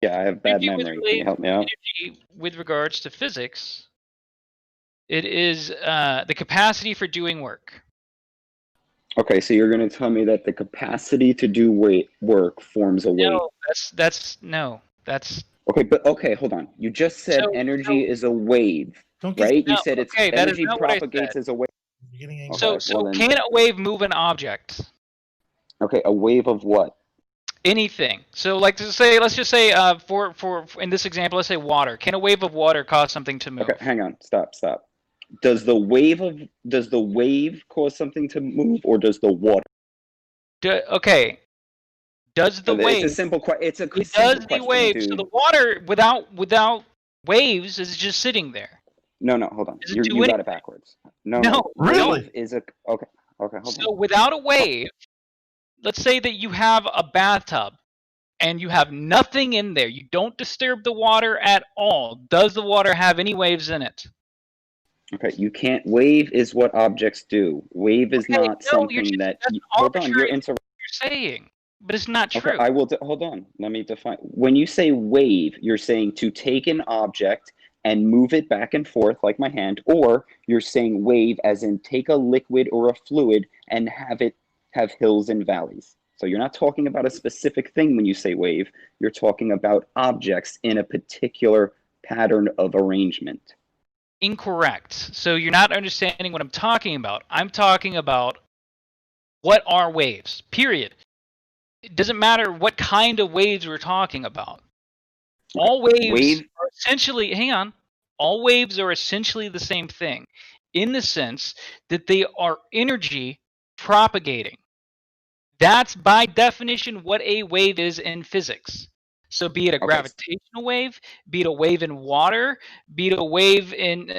Yeah, I have bad memory. Can you help me out? Energy with regards to physics, it is the capacity for doing work. Okay, so you're going to tell me that the capacity to do work forms a wave. No, that's Okay, but okay, hold on. You just said energy is a wave, right? You said it's okay, that is energy not what I propagates said. as a wave. So, Okay, well then, can a wave move an object? okay, a wave of what? Anything. So, like to say, let's just say, for in this example, let's say water. Can a wave of water cause something to move? Okay, hang on, stop. Does the wave cause something to move, or does the water? Okay. Does the wave? It's a simple question. It's a It simple does the question, wave. So dude. the water without waves is just sitting there. No, hold on. Does it do You got anything? it backwards. No, No, really? Wave is a okay. Hold on. So without a wave, let's say that you have a bathtub and you have nothing in there. You don't disturb the water at all. Does the water have any waves in it? Okay, you can't. Wave is what objects do. Wave is not something that. Hold on, you're interrupting. You're saying, but it's not true. Okay, I will. Hold on. Let me define. When you say wave, you're saying to take an object and move it back and forth like my hand, or you're saying wave as in take a liquid or a fluid and have it have hills and valleys. So you're not talking about a specific thing when you say wave. You're talking about objects in a particular pattern of arrangement. Incorrect. So you're not understanding what I'm talking about. I'm talking about what are waves, period. It doesn't matter what kind of waves we're talking about. All waves are essentially, hang on, all waves are essentially the same thing in the sense that they are energy propagating. That's by definition what a wave is in physics. So be it a gravitational wave, be it a wave in water, be it a wave in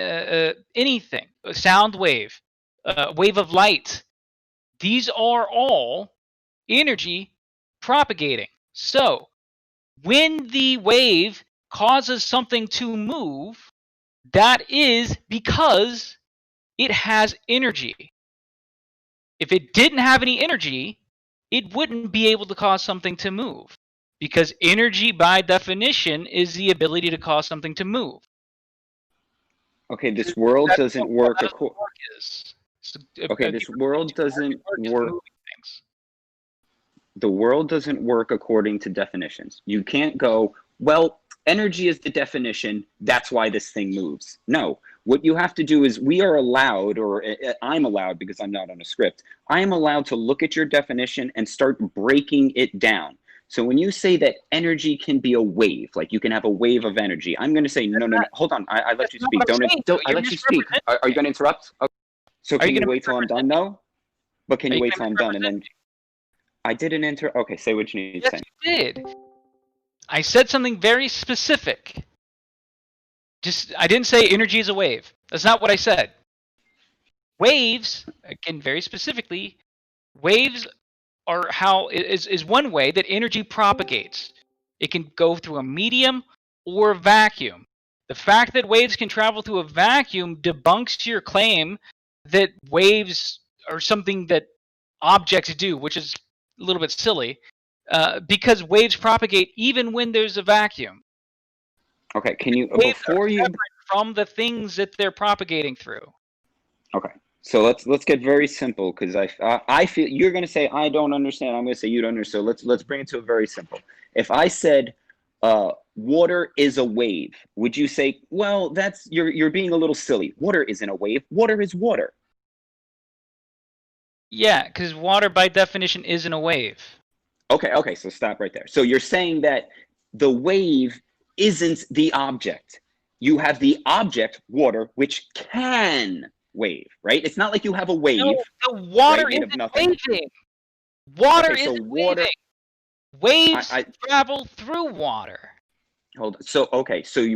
anything, a sound wave, a wave of light. These are all energy propagating. So when the wave causes something to move, that is because it has energy. If it didn't have any energy, it wouldn't be able to cause something to move. Because energy, by definition, is the ability to cause something to move. Okay, this world doesn't work. Okay, this world doesn't work. The world doesn't work according to definitions. You can't go, well, energy is the definition, that's why this thing moves. No, what you have to do is we are allowed, or I'm allowed because I'm not on a script, I am allowed to look at your definition and start breaking it down. So when you say that energy can be a wave, like you can have a wave of energy, I'm going to say, no, hold on, I let you speak. I let you speak. Are you going to interrupt? Okay. So can you wait till I'm done, though? But can you wait till I'm done and then... I didn't enter. Okay, say what you need to say. You did. I said something very specific. I didn't say energy is a wave. That's not what I said. Waves, again, very specifically, waves are is one way that energy propagates. It can go through a medium or a vacuum. The fact that waves can travel through a vacuum debunks your claim that waves are something that objects do, which is a little bit silly, because waves propagate even when there's a vacuum. Okay, can you before you from the things that they're propagating through? Okay, so let's get very simple because I feel you're going to say I don't understand. I'm going to say you don't understand. So let's bring it to a very simple. If I said water is a wave, would you say, well, that's you're being a little silly. Water isn't a wave. Water is water. Yeah, because water by definition isn't a wave. Okay, so stop right there. So you're saying that the wave isn't the object. You have the object, water, which can wave, right? It's not like you have a wave. No, the water isn't waving. Water isn't waving. Waves travel through water. Hold on. So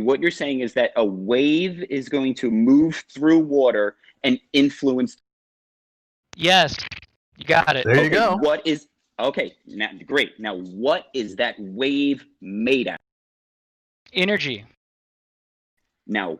what you're saying is that a wave is going to move through water and influence. Yes, you got it. There you go. Now great. Now what is that wave made out of? Energy. Now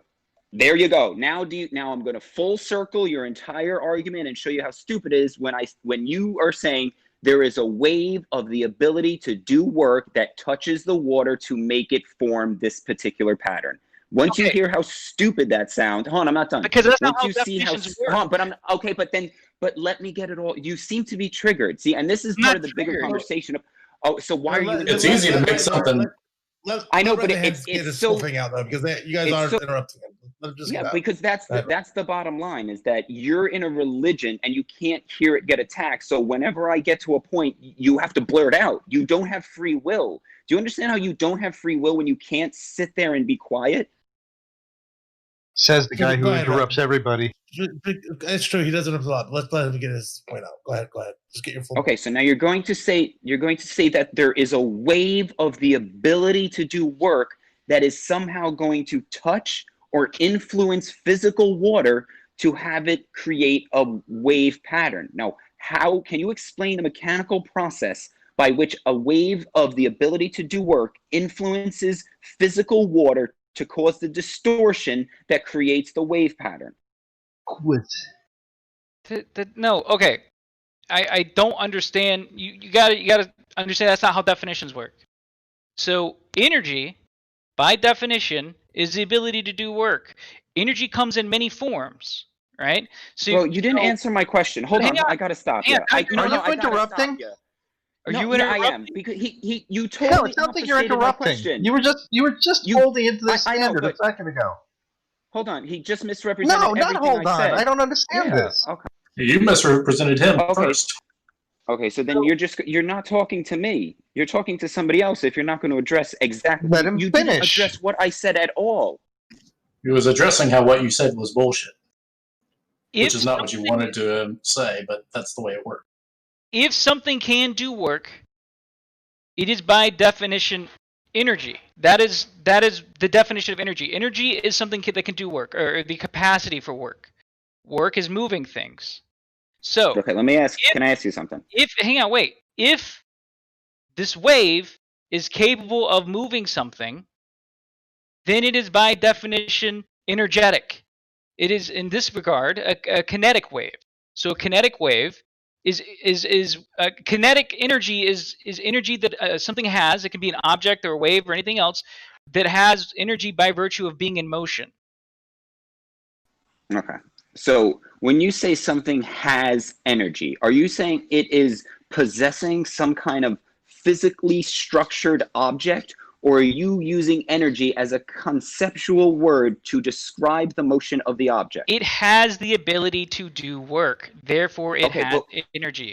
there you go. Now I'm going to full circle your entire argument and show you how stupid it is when you are saying There is a wave of the ability to do work that touches the water to make it form this particular pattern. Once you hear how stupid that sounds, hold on, I'm not done. Because that's Once not how you see how, definitions work. hold on, but I'm okay. But let me get it all. You seem to be triggered. See, and this is I'm part not of the bigger triggered. conversation of. Oh, so why are you? Let- It's let- easy to let- make let- something. I know, let but Redheads get it's his so. full thing out though, because you guys It's are so- interrupting him. Let him just Yeah, get out. because that's the bottom line, is that you're in a religion and you can't hear it get attacked. So whenever I get to a point, you have to blurt out. You don't have free will. Do you understand how you don't have free will when you can't sit there and be quiet? Says the guy Go who ahead, interrupts everybody. It's true. He does interrupt a lot. Let's let him get his point out. Go ahead. Just get your full. Okay, so now you're going to say that there is a wave of the ability to do work that is somehow going to touch or influence physical water to have it create a wave pattern. Now, how can you explain the mechanical process by which a wave of the ability to do work influences physical water to cause the distortion that creates the wave pattern? Quit. No, okay. I don't understand. You gotta understand that's not how definitions work. So energy, by definition, is the ability to do work. Energy comes in many forms, right? So Well, you didn't answer my question. Hold hang on, on. I gotta stop Hang you. on, I now you're Are you interrupting? Are No, you yeah, I interrupting? am, because you No, totally it sounds like you're obfuscated my interrupting. question. You were just You- holding into the I know, standard but- a second ago. Hold on, he just misrepresented No, not everything hold I on. said. I don't understand Yeah, this. okay. You misrepresented him Okay. first. Okay, so then you're not talking to me. You're talking to somebody else if you're not going to address exactly. Let him you didn't finish. address what I said at all. He was addressing how what you said was bullshit, If which is not what you something- wanted to say, but that's the way it worked. If something can do work, it is by definition energy. That is the definition of energy. Energy is something that can do work, or the capacity for work. Work is moving things. So, Okay, let me ask. Can I ask you something? if this wave is capable of moving something, then it is by definition energetic. It is in this regard a kinetic wave. So a kinetic wave is kinetic energy is energy that something has. It can be an object or a wave or anything else that has energy by virtue of being in motion. Okay. So when you say something has energy, are you saying it is possessing some kind of physically structured object, or are you using energy as a conceptual word to describe the motion of the object? It has the ability to do work. Therefore, it has energy.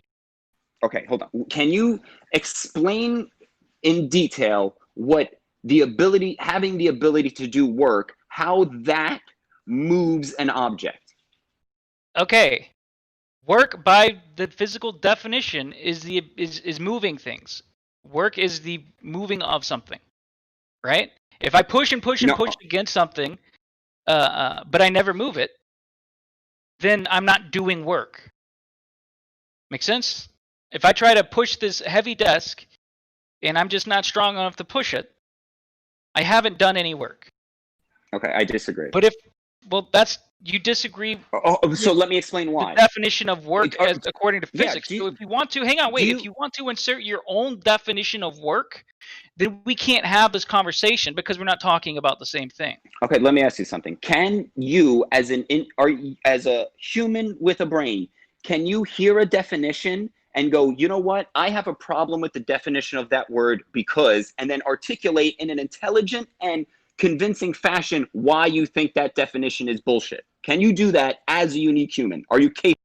Okay, hold on. Can you explain in detail what having the ability to do work, how that moves an object? Okay. Work by the physical definition is moving things. Work is the moving of something, right? If I push and push and push against something, but I never move it, then I'm not doing work. Make sense? If I try to push this heavy desk and I'm just not strong enough to push it, I haven't done any work. Okay, I disagree. But you disagree. So let me explain why. The definition of work according to physics. So if you want to, if you want to insert your own definition of work, then we can't have this conversation because we're not talking about the same thing. Okay, let me ask you something. Can you, as a human with a brain, can you hear a definition and go, you know what? I have a problem with the definition of that word because, and then articulate in an intelligent and convincing fashion why you think that definition is bullshit? Can you do that as a unique human? Are you capable?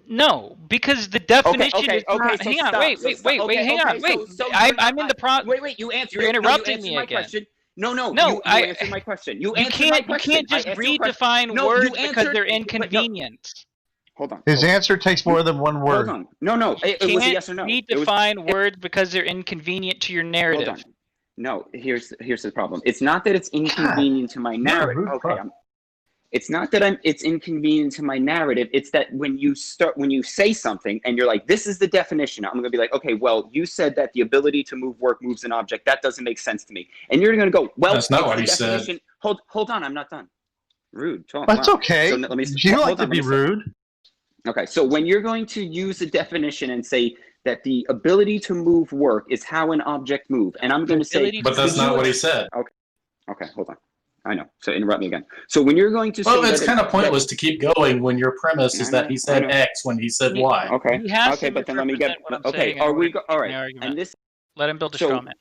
No, because the definition is not. So hang on, stop, wait, so wait, stop. wait, Okay, hang on, okay, wait. so I'm in the process. Wait, you answered. You're interrupting you me my again. question. No, No, you answered my question. You answered my question. You can't just redefine words because they're inconvenient. Hold on. His answer takes more than one word. Hold on. No. It was a yes or no. Redefine words because they're inconvenient to your narrative. Hold on. No, here's the problem. It's not that it's inconvenient to my narrative. Okay, it's not that it's inconvenient to my narrative. It's that when you say something and you're like, this is the definition, I'm going to be like, okay, well, you said that the ability to move work moves an object. That doesn't make sense to me. And you're going to go, well, that's not what he definition. said. Hold on, I'm not done. Rude. That's okay. So let me. You like to be rude. Okay, so when you're going to use a definition and say that the ability to move work is how an object moves, and I'm going to say, But that's not what he said. okay, hold on. I know. So interrupt me again. So when you're going to say, well, it's kind of pointless to keep going when your premise is that he said X when he said Y. Okay. He has Okay, to but then let me get. misrepresent what I'm Okay, saying are in we order to all make right? an argument. And this. Let him build a straw man.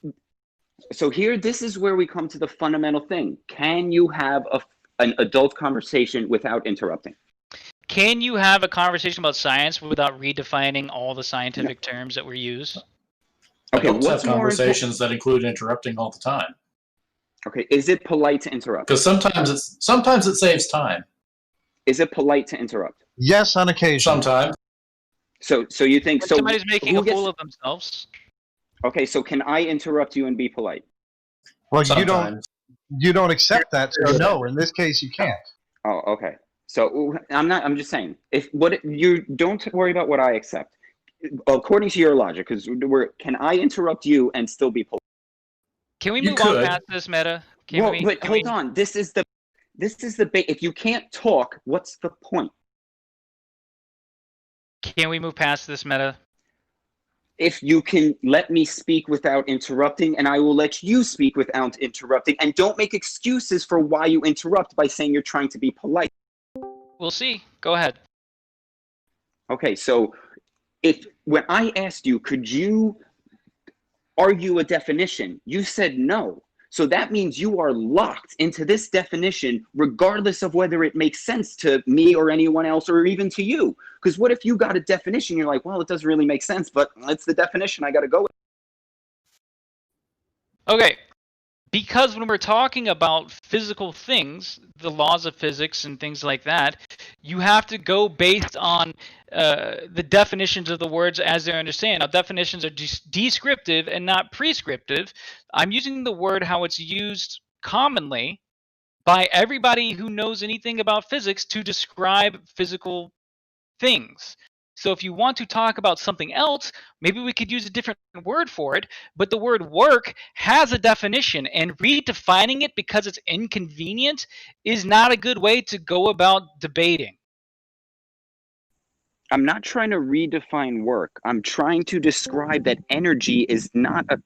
So here, this is where we come to the fundamental thing. Can you have an adult conversation without interrupting? Can you have a conversation about science without redefining all the scientific terms that were used? Okay, Adults what's have conversations that include interrupting all the time. Okay, is it polite to interrupt? Because sometimes it saves time. Is it polite to interrupt? Yes, on occasion. Sometimes. So you think When so? somebody's making a fool of themselves. Okay, so can I interrupt you and be polite? Well, Sometimes. you don't accept that, so no. In this case, you can't. Oh, okay. So I'm just saying, you don't worry about what I accept, according to your logic, because can I interrupt you and still be polite? Can we move on past this meta? Hold on. This is the if you can't talk, what's the point? Can we move past this meta? If you can let me speak without interrupting, and I will let you speak without interrupting, and don't make excuses for why you interrupt by saying you're trying to be polite. We'll see. Go ahead. Okay, so when I asked you, could you argue a definition, you said no. So that means you are locked into this definition regardless of whether it makes sense to me or anyone else or even to you. Because what if you got a definition, you're like, well, it doesn't really make sense, but it's the definition, I got to go with it. Okay. Because when we're talking about physical things, the laws of physics and things like that, you have to go based on the definitions of the words as they're understood. Now, definitions are descriptive and not prescriptive. I'm using the word how it's used commonly by everybody who knows anything about physics to describe physical things. So if you want to talk about something else, maybe we could use a different word for it, but the word work has a definition, and redefining it because it's inconvenient is not a good way to go about debating. I'm not trying to redefine work. I'm trying to describe that energy is not an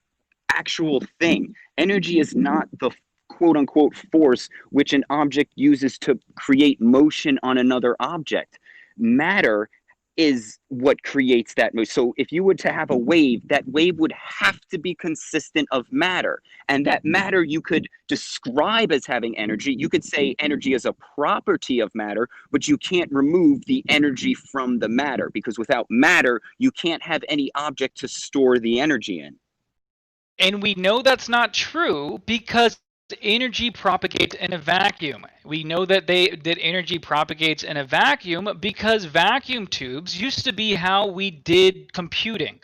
actual thing. Energy is not the quote-unquote force which an object uses to create motion on another object. Matter is what creates that motion. So if you were to have a wave, that wave would have to be consistent of matter. And that matter you could describe as having energy. You could say energy is a property of matter, but you can't remove the energy from the matter, because without matter, you can't have any object to store the energy in. And we know that's not true because energy propagates in a vacuum. We know that energy propagates in a vacuum because vacuum tubes used to be how we did computing.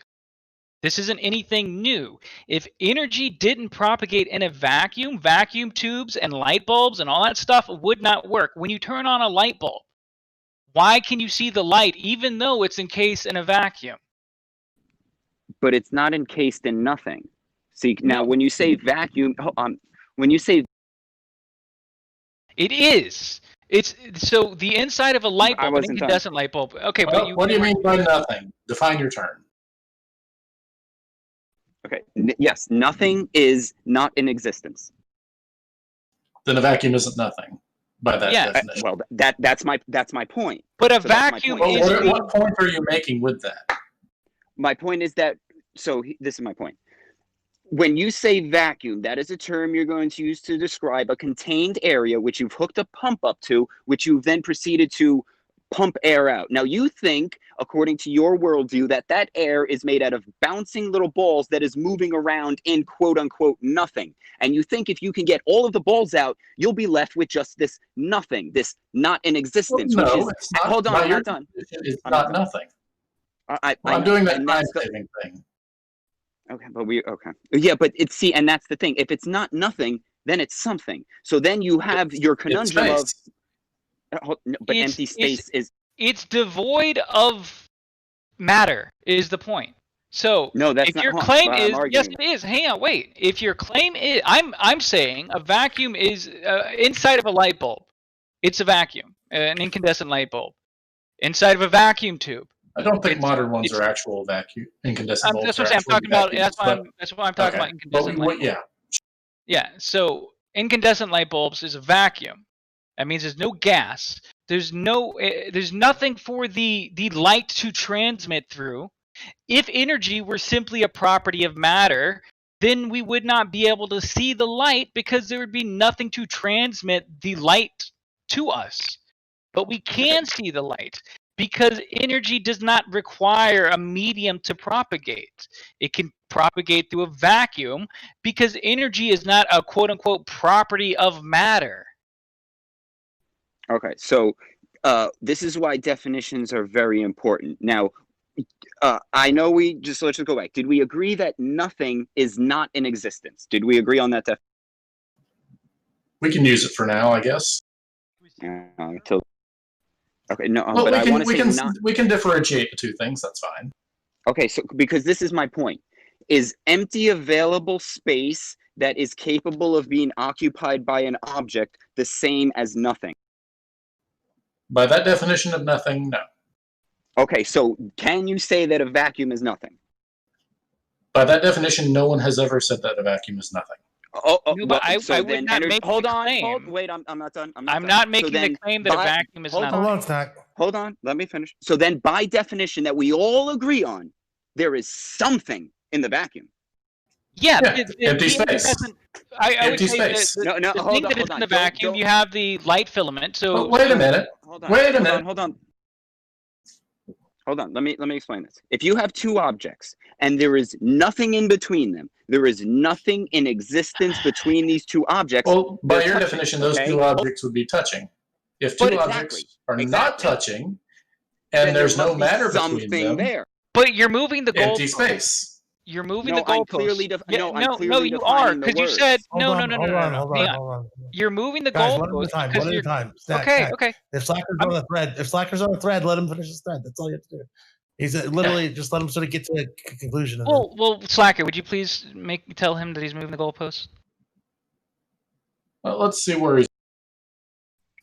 This isn't anything new. If energy didn't propagate in a vacuum, vacuum tubes and light bulbs and all that stuff would not work. When you turn on a light bulb, why can you see the light even though it's encased in a vacuum? But it's not encased in nothing. See, now when you say vacuum, when you say it is. It's so the inside of a light bulb, an incandescent light bulb. Okay, well, but what do you mean by nothing? Define your term. Okay. Yes, nothing is not in existence. Then a vacuum isn't nothing by that definition. Well, that's my point. But a vacuum is. What point are you making with that? My point is that. So this is my point. When you say vacuum, that is a term you're going to use to describe a contained area which you've hooked a pump up to, which you've then proceeded to pump air out. Now, you think, according to your worldview, that air is made out of bouncing little balls that is moving around in quote-unquote nothing. And you think if you can get all of the balls out, you'll be left with just this nothing, this not in existence. Well, no, which is, it's not. Hold on, I'm not done. It's not nothing. I'm doing that time-saving thing. Okay, but yeah, but and that's the thing. If it's not nothing, then it's something. So then you have your conundrum of. But empty space is. It's devoid of matter. Is the point? So no, that's if not. Your claim is yes, it is. Hang on, wait. If your claim is, I'm saying a vacuum is inside of a light bulb. It's a vacuum, an incandescent light bulb. inside of a vacuum tube. I don't think modern ones are actual vacuum incandescent bulbs. That's what I'm saying. I'm talking about. That's why I'm talking about incandescent light bulbs. Yeah. Yeah. So incandescent light bulbs is a vacuum. That means there's no gas. There's nothing for the light to transmit through. If energy were simply a property of matter, then we would not be able to see the light because there would be nothing to transmit the light to us. But we can see the light because energy does not require a medium to propagate. It can propagate through a vacuum because energy is not a quote-unquote property of matter. Okay, so this is why definitions are very important. Now, I know let's just go back. Did we agree that nothing is not in existence? Did we agree on that definition? We can use it for now, I guess. Okay, no, well, but I want to say we can differentiate the two things. That's fine. Okay, so because this is my point, is empty available space that is capable of being occupied by an object the same as nothing? By that definition of nothing, no. Okay, so can you say that a vacuum is nothing? By that definition, no one has ever said that a vacuum is nothing. No, but I would not make the claim. Wait, I'm not done. I'm not making the claim that a vacuum is nothing. Hold on, Stack. Hold on, let me finish. So then, by definition that we all agree on, there is something in the vacuum. Yeah, empty space. I would say space. The thing that is in the vacuum, you have the light filament. So wait a minute. Hold on. Let me explain this. If you have two objects and there is nothing in between them, there is nothing in existence between these two objects. Well, by your definition, those two objects would be touching. If two objects are not touching, and there's no matter between them, there. But you're moving the goalpost. Empty space. You're moving the goalpost. No, you are, because you said no. Hold on. You're moving the Guys, goalpost. One at a time. Okay. If Slacker's on the thread, let him finish his thread. That's all you have to do. He's literally just let him sort of get to a conclusion. Well, Slacker, would you please tell him that he's moving the goalpost? Well, let's see where he's.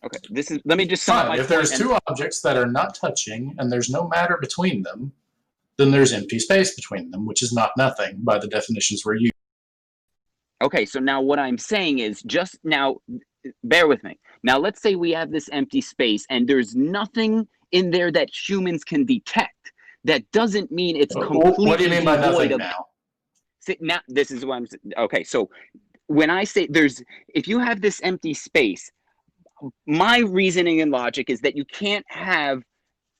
Okay, let me just sum up. If there's two objects that are not touching and there's no matter between them, then there's empty space between them, which is not nothing by the definitions we're using. Okay, so now what I'm saying is just now, bear with me. Now let's say we have this empty space and there's nothing in there that humans can detect. That doesn't mean it's completely What do you mean by nothing now? See, now this is what I'm saying. Okay, so when I say if you have this empty space, my reasoning and logic is that you can't have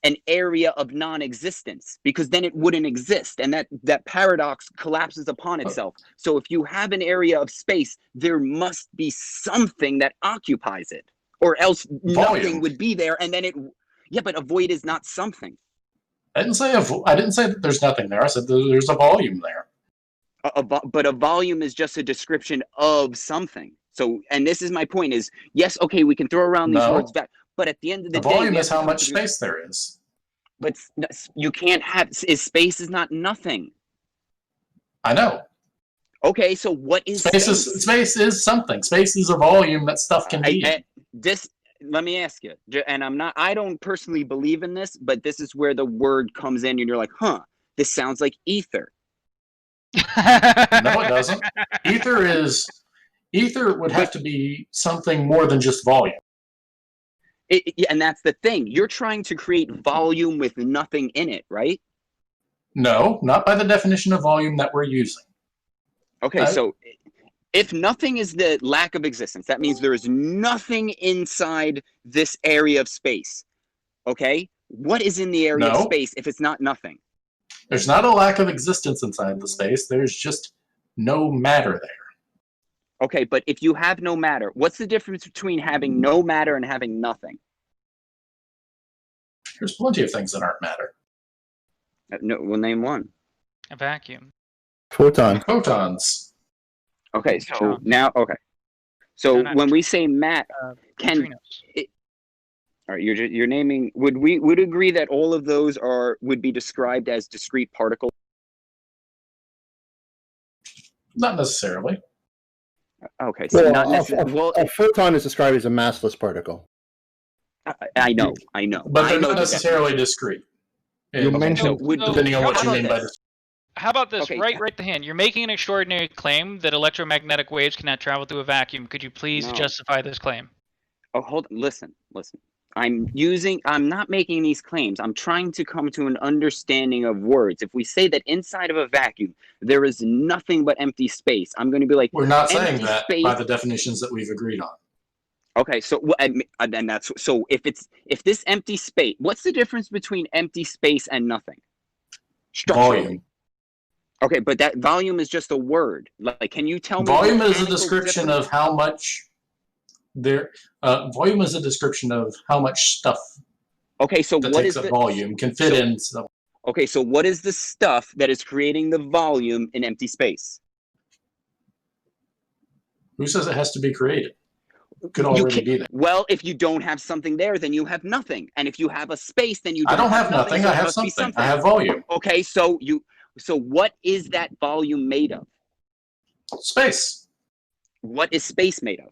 an area of non-existence because then it wouldn't exist, and that paradox collapses upon itself. So if you have an area of space, there must be something that occupies it, or else nothing would be there, and then but a void is not something. I didn't say that there's nothing there. I said there's a volume there. But a volume is just a description of something. So, and this is my point: is yes, okay, we can throw around these words back. But at the end of the day, volume is how much space there is. But you can't have space is not nothing. I know. Okay, so what is space? Space is something. Space is a volume that stuff can be. Let me ask you, and I don't personally believe in this, but this is where the word comes in, and you're like, this sounds like ether. No, it doesn't. Ether would have to be something more than just volume. And that's the thing. You're trying to create volume with nothing in it, right? No, not by the definition of volume that we're using. Okay, so if nothing is the lack of existence, that means there is nothing inside this area of space. Okay? What is in the area of space if it's not nothing? There's not a lack of existence inside the space. There's just no matter there. Okay, but if you have no matter, what's the difference between having no matter and having nothing? There's plenty of things that aren't matter. No, we'll name one. A vacuum. Photons. Okay, so now, so when we say all right, you're naming. Would agree that all of those would be described as discrete particles? Not necessarily. Okay, so not a photon is described as a massless particle. I know. But they're I know not the necessarily discrete. You mentioned- Depending on what you how mean by about this? How about this? Okay. Right the hand. You're making an extraordinary claim that electromagnetic waves cannot travel through a vacuum. Could you please No. justify this claim? Oh, hold on. Listen. I'm not making these claims. I'm trying to come to an understanding of words. If we say that inside of a vacuum, there is nothing but empty space, I'm going to be like, We're not saying empty that space. by the definitions that we've agreed on. Okay, so then that's so if this empty space, what's the difference between empty space and nothing? Structurally. Volume. Okay, but that volume is just a word. Like, can you tell me? Volume is a mechanical description difference? of how much there. Volume is a description of how much stuff Okay, so that what takes is up the volume can fit in. So Okay, so what is the stuff that is creating the volume in empty space? who says it has to be created? It could already be there. Well, if you don't have something there, then you have nothing. And if you have a space, then you I don't have nothing. so I it have must be something. I have volume. Okay, so what is that volume made of? Space. What is space made of?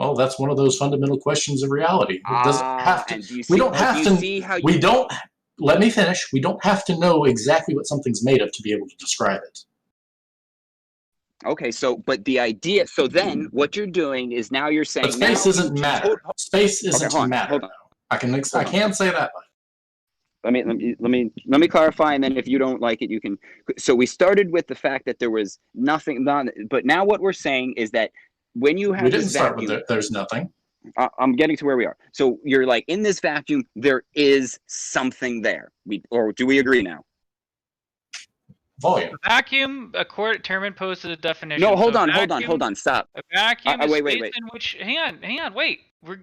Oh, that's one of those fundamental questions of reality. It doesn't have to. And do you see, We don't have to. See how We don't. Let me finish. We don't have to know exactly what something's made of to be able to describe it. Okay, so but the idea. So then, what you're doing is now you're saying But space now isn't matter. Space isn't hold on, matter. hold on. I can say that. Let me clarify, and then if you don't like it, you can. So we started with the fact that there was nothing, but now what we're saying is that when you have We didn't this start vacuum, with there's nothing. I'm getting to where we are. So you're like, in this vacuum, there is something there. Or do we agree now? Volume. A vacuum, Terman posted a definition. No, hold So on, stop. A vacuum is wait. space in which. Hang on, wait.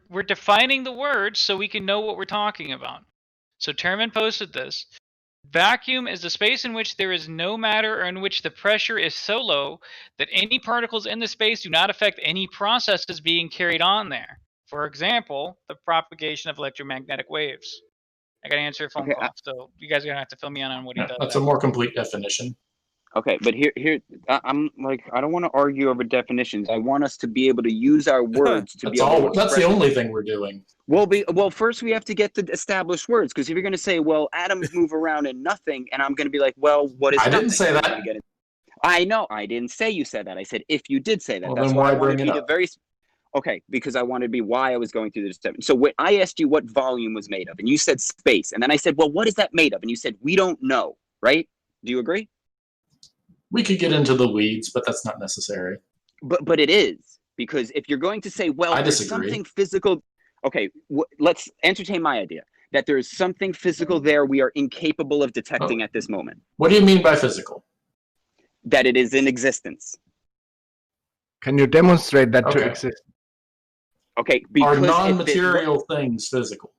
We're defining the words so we can know what we're talking about. So Terman posted this. Vacuum is the space in which there is no matter or in which the pressure is so low that any particles in the space do not affect any processes being carried on there. For example, the propagation of electromagnetic waves. I got to answer a phone call, so you guys are gonna have to fill me in on what he does. That's a more complete definition. Okay, but here, I'm like, I don't want to argue over definitions. I want us to be able to use our words to be able to. That's the only thing we're doing. Well, first we have to get the established words, because if you're going to say, well, atoms move around in nothing, and I'm going to be like, well, what is? I didn't say that. I know, I didn't say you said that. I said if you did say that. Well, that's then why I why wanted bring to it be up? Okay, because I wanted to be why I was going through this. So when I asked you what volume was made of, and you said space, and then I said, well, what is that made of? And you said, we don't know, right? Do you agree? We could get into the weeds, but that's not necessary. But it is, because if you're going to say, well, I there's disagree. something physical. Okay, let's entertain my idea that there is something physical there we are incapable of detecting at this moment. What do you mean by physical? That it is in existence. Can you demonstrate that to Okay. exist? Okay, Are because non-material things physical?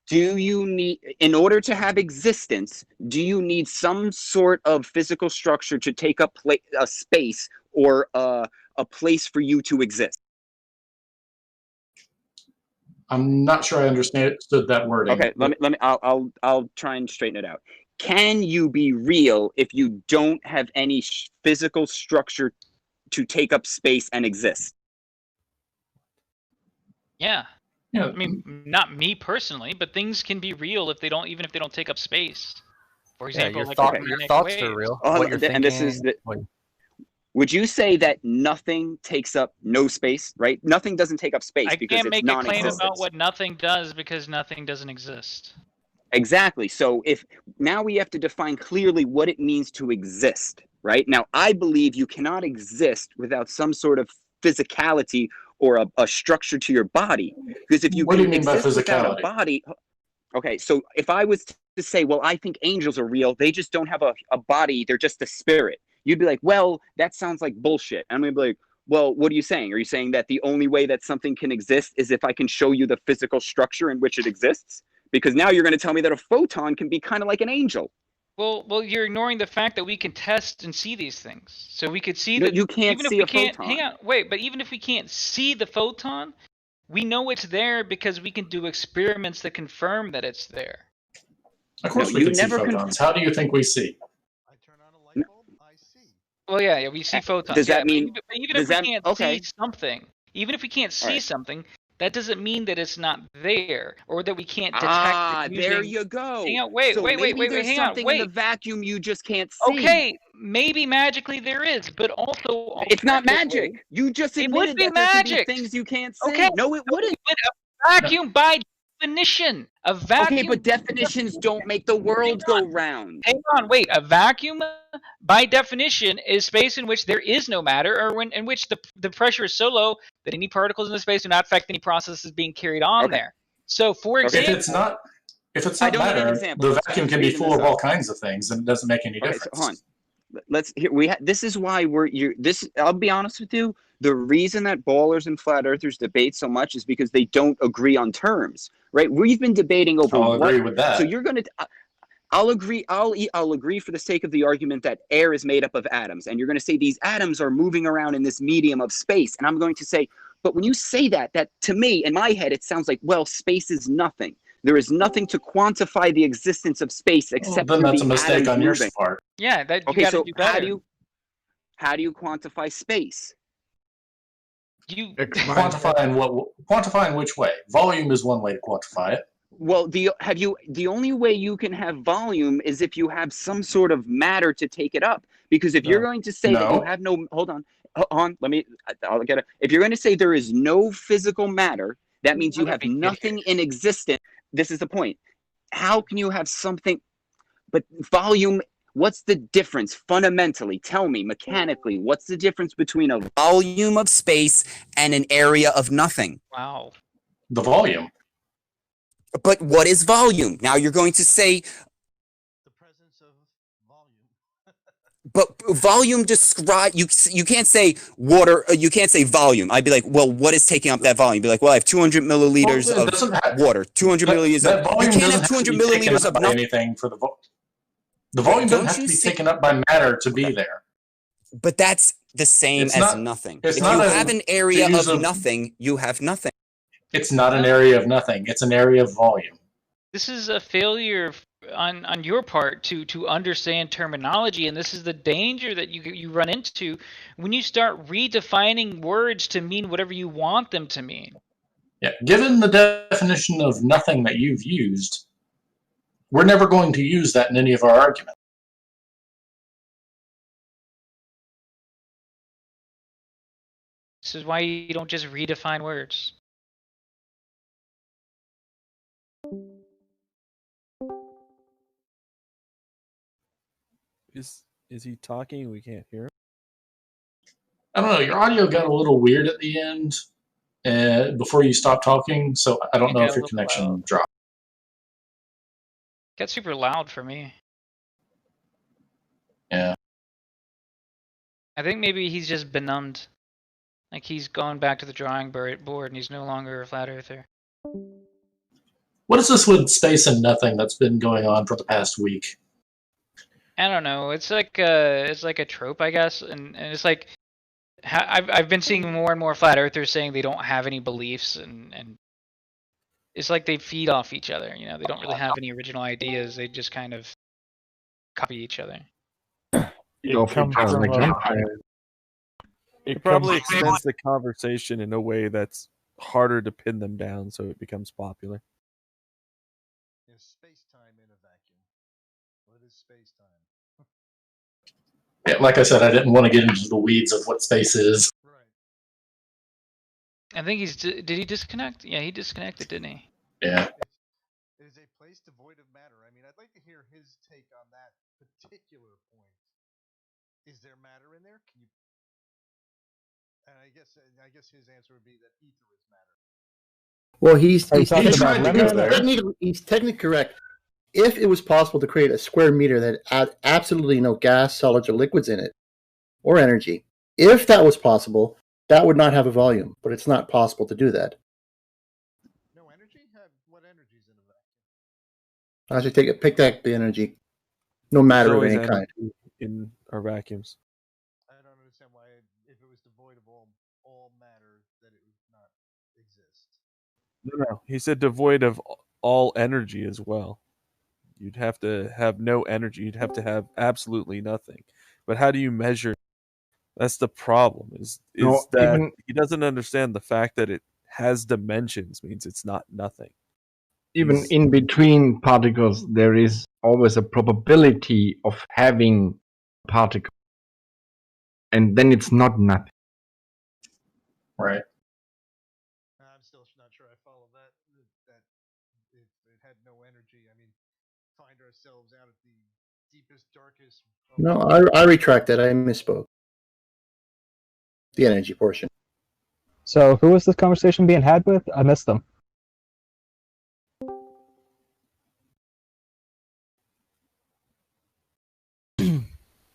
do you need, in order to have existence, do you need some sort of physical structure to take up a space or a place for you to exist? I'm not sure I understood that wording. Okay, I'll try and straighten it out. Can you be real if you don't have any physical structure to take up space and exist? Yeah. Yeah. I mean, not me personally, but things can be real if they don't, even if they don't take up space. For example, your like thoughts electromagnetic are waves. real. Oh, What you're and this is thinking. would you say that nothing takes up no space, right? Nothing doesn't take up space I because can't it's make a claim non-existence. about what nothing does because nothing doesn't exist. Exactly. So if now we have to define clearly what it means to exist, right? Now, I believe you cannot exist without some sort of physicality or a structure to your body. Because if you What do can you mean by exist without a physicality? body, okay, so if I was to say, well, I think angels are real, they just don't have a body, they're just a spirit. You'd be like, well, that sounds like bullshit. I'm gonna be like, well, what are you saying? Are you saying that the only way that something can exist is if I can show you the physical structure in which it exists? Because now you're going to tell me that a photon can be kind of like an angel. Well, you're ignoring the fact that we can test and see these things. So we could see No, that you can't even if see we a can't, photon. hang on, wait, but even if we can't see the photon, we know it's there because we can do experiments that confirm that it's there. Of course No, we you can see never photons. How do you think we see? I turn on a light bulb, I see. Well, yeah, we see photons. Does that yeah, mean- but even does if we that- can't okay. see something, Even if we can't see right. something, that doesn't mean that it's not there or that we can't detect it using... There you go. Hang on, wait, There's hang on, something in the vacuum you just can't see. Okay, maybe magically there is, but also It's not alternatively, magic. You just it would admitted be that there can be magic. things you can't see. Okay, No, it wouldn't. But a vacuum by definition, a vacuum. Okay, but definitions don't make the world go round. Hang on, wait. A vacuum, by definition, is space in which there is no matter, or in which the pressure is so low that any particles in the space do not affect any processes being carried on there. So, for example, if it's not matter, the vacuum can be full of all kinds of things, and it doesn't make any difference. So, hold on. Let's here. This is why I'll be honest with you. The reason that ballers and flat earthers debate so much is because they don't agree on terms, right? We've been debating over. I'll agree with that. So you're gonna. I'll agree. I'll agree for the sake of the argument that air is made up of atoms, and you're going to say these atoms are moving around in this medium of space, and I'm going to say, but when you say that to me in my head it sounds like, well, space is nothing. There is nothing to quantify the existence of space except then that's a the mistake on your moving. part. Yeah, that you okay. gotta So do better. how do you quantify space? You Quantify in which way? Volume is one way to quantify it. Well, the only way you can have volume is if you have some sort of matter to take it up. Because if you're going to say that you have no, hold on, if you're going to say there is no physical matter, that means you have nothing in existence. This is the point. How can you have something, but volume? What's the difference fundamentally? Tell me mechanically, what's the difference between a volume of space and an area of nothing? Wow. The volume. But what is volume? Now you're going to say The presence of volume. but volume describe you can't say water. You can't say volume. I'd be like, well, what is taking up that volume? Be like, well, I have 200 milliliters of water. 200 milliliters. You can't have 200 milliliters of anything for the volume. The volume doesn't have to be taken up by matter to be there. But that's the same as nothing. If you have an area of nothing, you have nothing. It's not an area of nothing. It's an area of volume. This is a failure on your part to understand terminology, and this is the danger that you run into when you start redefining words to mean whatever you want them to mean. Yeah, given the definition of nothing that you've used, we're never going to use that in any of our arguments. This is why you don't just redefine words. Is he talking? We can't hear him. I don't know. Your audio got a little weird at the end before you stopped talking, so I don't know if your connection dropped. Got super loud for me. Yeah. I think maybe he's just benumbed. Like he's gone back to the drawing board and he's no longer a flat earther. What is this with space and nothing that's been going on for the past week? I don't know. It's like a trope, I guess, and it's like I've been seeing more and more flat earthers saying they don't have any beliefs, and it's like they feed off each other. You know, they don't really have any original ideas. They just kind of copy each other. It probably extends the conversation in a way that's harder to pin them down, so it becomes popular. Is space-time in a vacuum? What is space-time? Yeah, like I said, I didn't want to get into the weeds of what space is. Right. I think did he disconnect? Yeah, he disconnected, didn't he? Yeah. It is a place devoid of matter. I mean, I'd like to hear his take on that particular point. Is there matter in there? Can you? And I guess his answer would be that ether is matter. Well, he's technically correct. If it was possible to create a square meter that had absolutely no gas, solids, or liquids in it, or energy, if that was possible, that would not have a volume. But it's not possible to do that. No energy? What energy is in a vacuum? I should pick the energy, no matter of any kind. In our vacuums. I don't understand why, if it was devoid of all matter, that it would not exist. No. He said devoid of all energy as well. You'd have to have no energy. You'd have to have absolutely nothing. But how do you measure That's the problem. Is No, that even- he doesn't understand the fact that it has dimensions means it's not nothing. Even He's- in between particles, there is always a probability of having a particle, and then it's not nothing. Right. I'm still not sure I follow that. That it had no energy. I mean, find ourselves out at the deepest, darkest. No, I retract that. I misspoke. The energy portion. So, who was this conversation being had with? I missed them.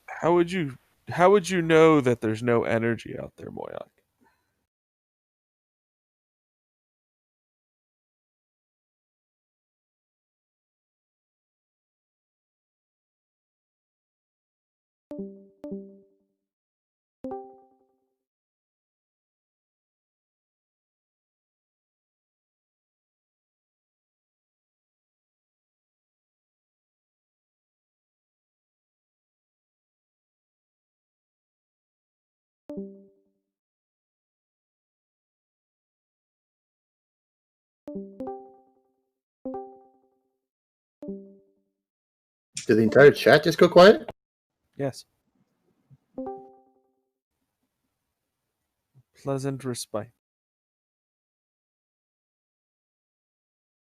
How would you know that there's no energy out there, Moyak? Did the entire chat just go quiet? Yes. Pleasant respite.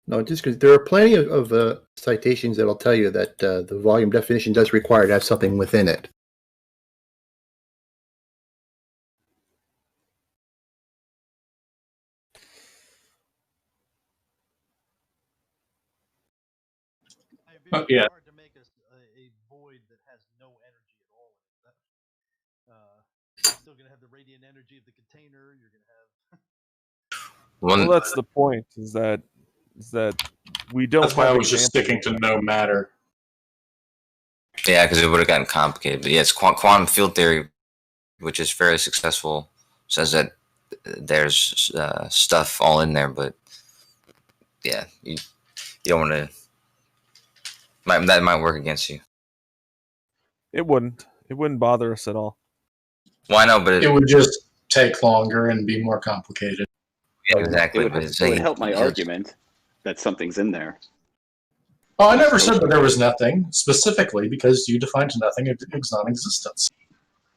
No, just because there are plenty of citations that'll tell you that the volume definition does require to have something within it. It'd be Yeah. hard to make a void that has no energy at all. You're still gonna have the radiant energy of the container. You're gonna have. Well, that's the point. Is that we don't. That's why I have was just examples. sticking to no matter. Yeah, because it would have gotten complicated. But yeah, it's quantum field theory, which is fairly successful, says that there's stuff all in there, but yeah, you don't want to. That might work against you. It wouldn't. It wouldn't bother us at all. Well, I know, but It would just take longer and be more complicated. yeah, exactly. It But would help my argument that something's in there. Oh, I never said that there was nothing, specifically because you defined nothing as non-existence.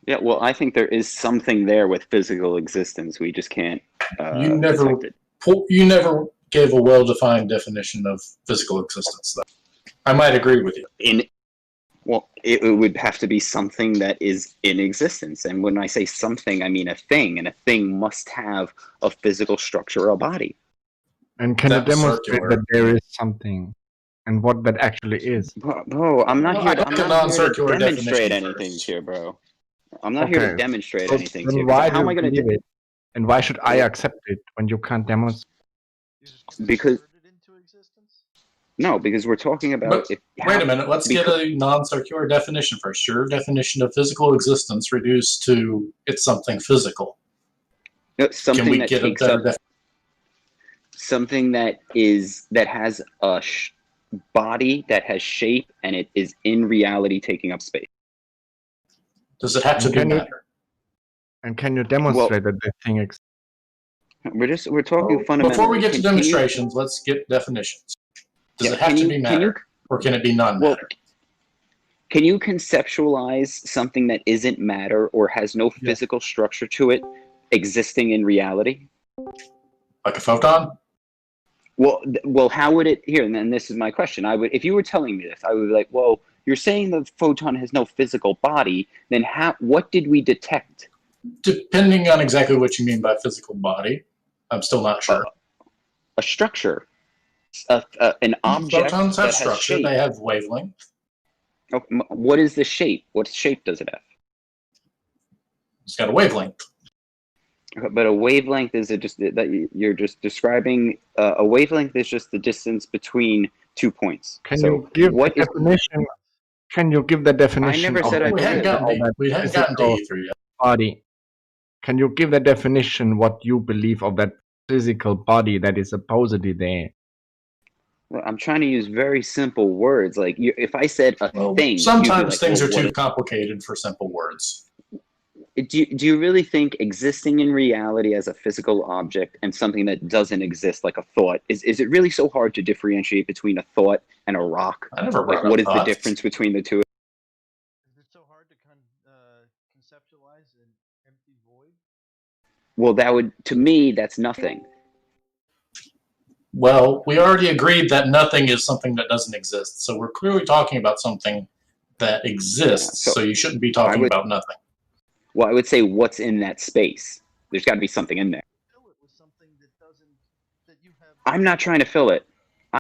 Yeah, well, I think there is something there with physical existence. We just can't You never detect it. You never gave a well-defined definition of physical existence, though. I might agree with you. Well, it would have to be something that is in existence. And when I say something, I mean a thing. And a thing must have a physical structure or a body. And can you That was demonstrate circular. that there is something, and what that actually is? Bro, I'm not Well, here I to, like the I'm not here non-circular to demonstrate definition anything first. here, bro. I'm not here to demonstrate So anything then here. why How am do I you going to believe it? And why should I accept it when you can't demonstrate? Because no, because we're talking about But wait a minute, let's get a non-circular definition first. Your definition of physical existence reduced to it's something physical. something Can we that get a takes better up definition? something that has a body that has shape and it is in reality taking up space. Does it have to be matter? And can you demonstrate that the thing exists? We're talking fundamentally. Before we get to demonstrations, let's get definitions. Does it have to be matter, or can it be non-matter? Well, can you conceptualize something that isn't matter or has no physical structure to it existing in reality? Like a photon? Well, how would it here? And then this is my question. If you were telling me this, I would be like, well, you're saying the photon has no physical body. Then what did we detect? Depending on exactly what you mean by physical body, I'm still not sure. A structure, an object. Photons have that structure. has shape. They have wavelength. Okay, what is the shape? What shape does it have? It's got a wavelength. But a wavelength is you're just describing. A wavelength is just the distance between 2 points. Can you give the definition? Can you give the definition? I never said I We haven't gotten to ether yet. Body. Can you give the definition what you believe of that physical body that is supposedly there? Well, I'm trying to use very simple words. Like if I said a thing, Sometimes you'd be like, things well, are too complicated for simple words. do you really think existing in reality as a physical object and something that doesn't exist, like a thought, is it really so hard to differentiate between a thought and a rock? I never brought Like, up what is the thoughts. difference between the two? Is it so hard to conceptualize an empty void? Well, that would, to me, that's nothing. Well, we already agreed that nothing is something that doesn't exist. So we're clearly talking about something that exists. Yeah, so you shouldn't be talking about nothing. Well, I would say what's in that space. There's got to be something in there. Fill it with something that you have. I'm not trying to fill it. I'm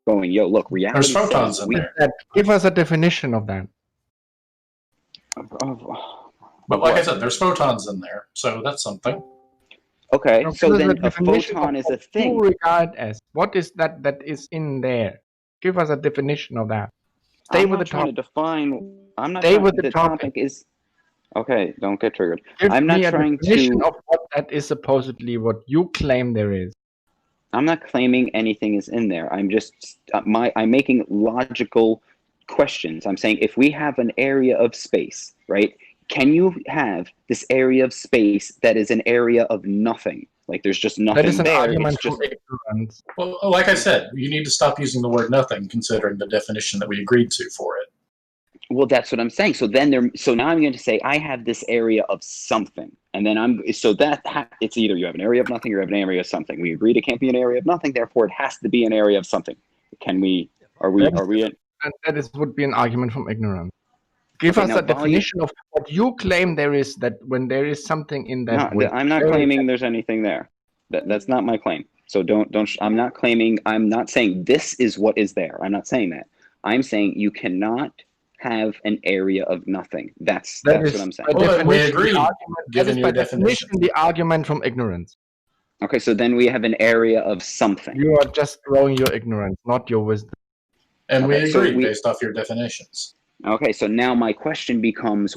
going, yo, look, reality. There's photons in there. Give us a definition of that. But like I said, there's photons in there, so that's something. Okay, Now, so give us then a definition photon of is a what thing. You regard as what is that is in there? Give us a definition of that. Stay I'm with not the trying topic. to define. I'm not Stay trying, with the the topic. is. Okay, don't get triggered. Give I'm not me a trying definition to. of what that is supposedly what you claim there is. I'm not claiming anything is in there. I'm just I'm making logical questions. I'm saying if we have an area of space, right? Can you have this area of space that is an area of nothing? Like there's just nothing That is an there. argument It's just from ignorance. Well, like I said, you need to stop using the word nothing, considering the definition that we agreed to for it. well, that's what I'm saying. So then so now I'm going to say I have this area of something, and then it's either you have an area of nothing or you have an area of something. We agreed it can't be an area of nothing, therefore it has to be an area of something. Can we? Are we? And that would be an argument from ignorance. Give Okay, us now a definition of what you claim there is. That when there is something in that. No, I'm not claiming there's anything there. That's not my claim. So don't. I'm not claiming. I'm not saying this is what is there. I'm not saying that. I'm saying you cannot have an area of nothing. That's what I'm saying. Well, we agreed. Given your definition, the argument from ignorance. Okay, so then we have an area of something. You are just throwing your ignorance, not your wisdom. And Okay, we so agreed based off your definitions. Okay, so now my question becomes,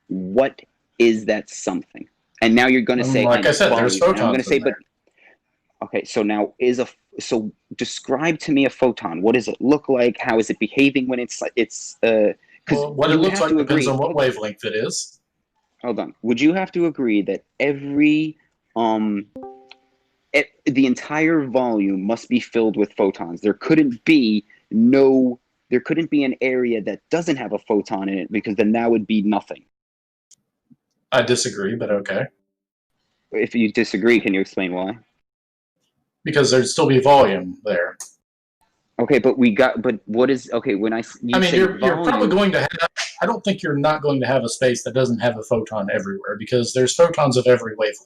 what is that something? And now you're going to say, like I said, there's photons. I'm going to say, but okay, so now so describe to me a photon. What does it look like? How is it behaving when it's well, what it looks like depends on what wavelength it is. Hold on. Would you have to agree that every the entire volume must be filled with photons? There couldn't be an area that doesn't have a photon in it, because then that would be nothing. I disagree, but okay. If you disagree, can you explain why? Because there'd still be volume there. Okay, but what is, okay, when you're probably going to have, I don't think you're not going to have a space that doesn't have a photon everywhere, because there's photons of every wavelength.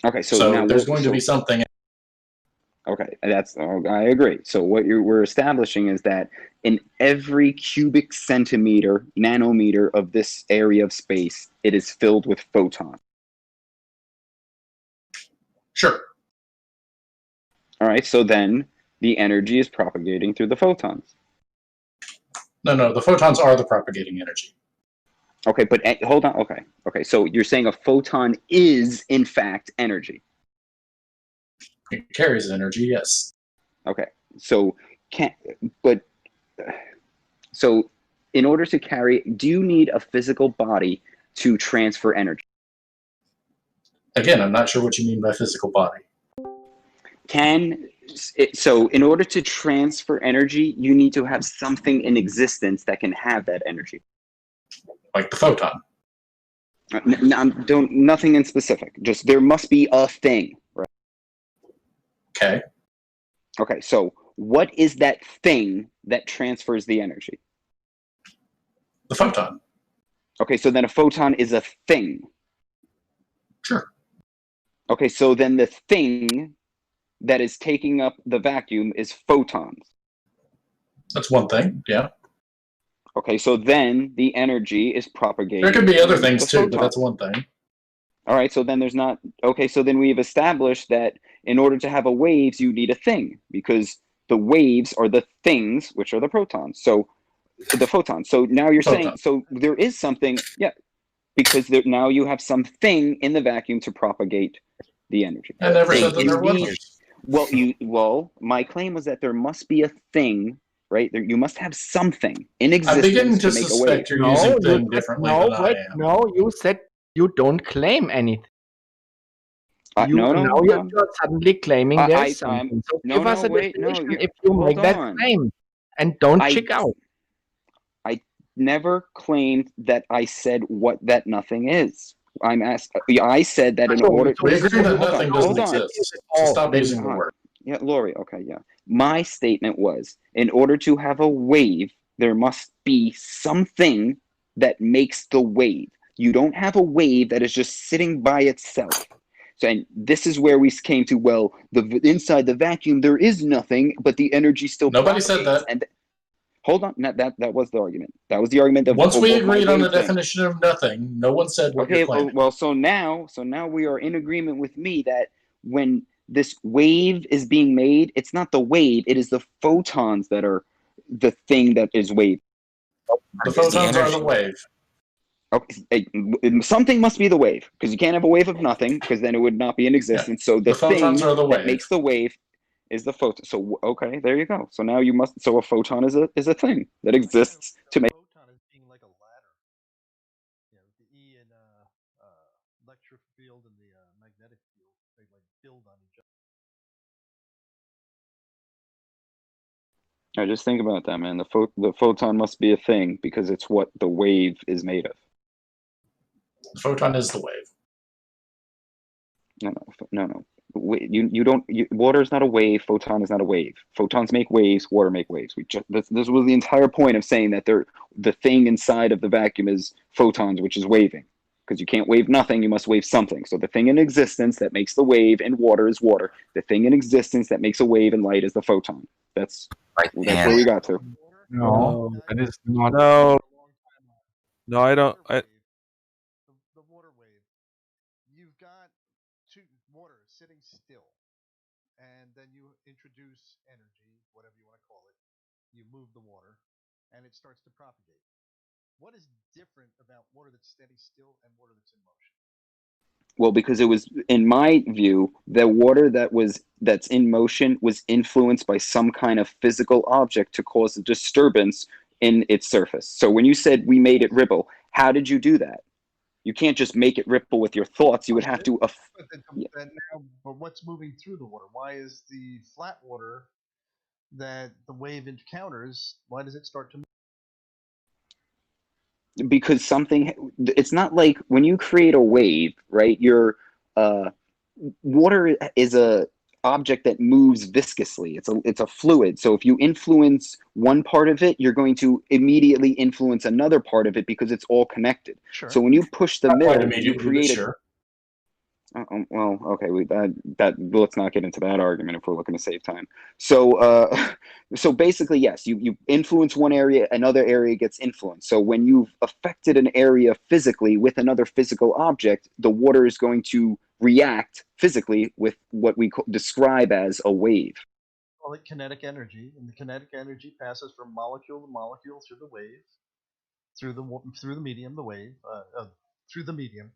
Okay, so now there's going to be something. Okay, I agree. So what we're establishing is that in every cubic centimeter, nanometer of this area of space, it is filled with photons. Sure. All right, so then the energy is propagating through the photons. No, the photons are the propagating energy. Okay, but hold on. Okay, so you're saying a photon is, in fact, energy. It carries energy, yes. Okay, so in order to carry, do you need a physical body to transfer energy? Again, I'm not sure what you mean by physical body. So in order to transfer energy, you need to have something in existence that can have that energy. Like the photon. Nothing in specific. Just there must be a thing, right? Okay. Okay, so what is that thing that transfers the energy? The photon. Okay, so then a photon is a thing. Sure. Okay, so then the thing that is taking up the vacuum is photons. That's one thing, yeah. Okay, so then the energy is propagating. There could be other things too, but that's one thing. All right, so then there's not. Okay, so then we've established that in order to have a waves, you need a thing, because the waves are the things, which are the protons. So the photons. So now you're saying, so there is something, yeah, because now you have something in the vacuum to propagate the energy. I never said that there wasn't. Well, my claim was that there must be a thing right? You must have something in I'm beginning existence to to make a wave. suspect you're using thing differently than I am. No, you said you don't claim anything. No, You're suddenly claiming there's something. So give us a wait, definition if you make that claim, and don't check out. I never claimed that I said what that nothing is. I'm asked. I said that in order. We agree that nothing doesn't hold on. exist. So stop using the word. Yeah, Lori. Okay, yeah. My statement was, in order to have a wave, there must be something that makes the wave. You don't have a wave that is just sitting by itself. So, and this is where we came to, well, inside the vacuum there is nothing, but the energy still. Nobody said that. And hold on, that was the argument. That was the argument. Once we agreed on the definition of nothing, no one said what you're claiming. Well, so now we are in agreement with me that when this wave is being made, it's not the wave, it is the photons that are the thing that is wave. The photons are the wave. Okay, something must be the wave, because you can't have a wave of nothing, because then it would not be in existence. Yeah. So the thing that makes the wave is the photon. So okay, there you go. So now you must. So a photon is a thing that exists to make. A photon is being like a ladder. You know, the E in electric field and the magnetic field, they like build on each other. Just think about that, man. The photon must be a thing because it's what the wave is made of. The photon is the wave. No. Water is not a wave. Photon is not a wave. Photons make waves. Water make waves. This was the entire point of saying that the thing inside of the vacuum is photons, which is waving. Because you can't wave nothing, you must wave something. So the thing in existence that makes the wave in water is water. The thing in existence that makes a wave in light is the photon. That's where we got to. No, that is not. No, I don't. The water wave. You've got water sitting still, and then you introduce energy, whatever you want to call it. You move the water, and it starts to propagate. What is different about water that's steady still and water that's in motion? Well, because it was, in my view, the water that's in motion was influenced by some kind of physical object to cause a disturbance in its surface. So when you said we made it ripple, how did you do that? You can't just make it ripple with your thoughts. You would have to. But what's moving through the water? Why is the flat water that the wave encounters? Why does it start to move? Because it's not like when you create a wave, right? Water is a object that moves viscously. It's a fluid. So if you influence one part of it, you're going to immediately influence another part of it because it's all connected. Sure. So when you push the middle, you create sure. Well, okay, let's not get into that argument if we're looking to save time. So, so basically, yes, you influence one area, another area gets influenced. So when you've affected an area physically with another physical object, the water is going to react physically with what we describe as a wave. Call it kinetic energy, and the kinetic energy passes from molecule to molecule through the wave, through the medium, through the medium.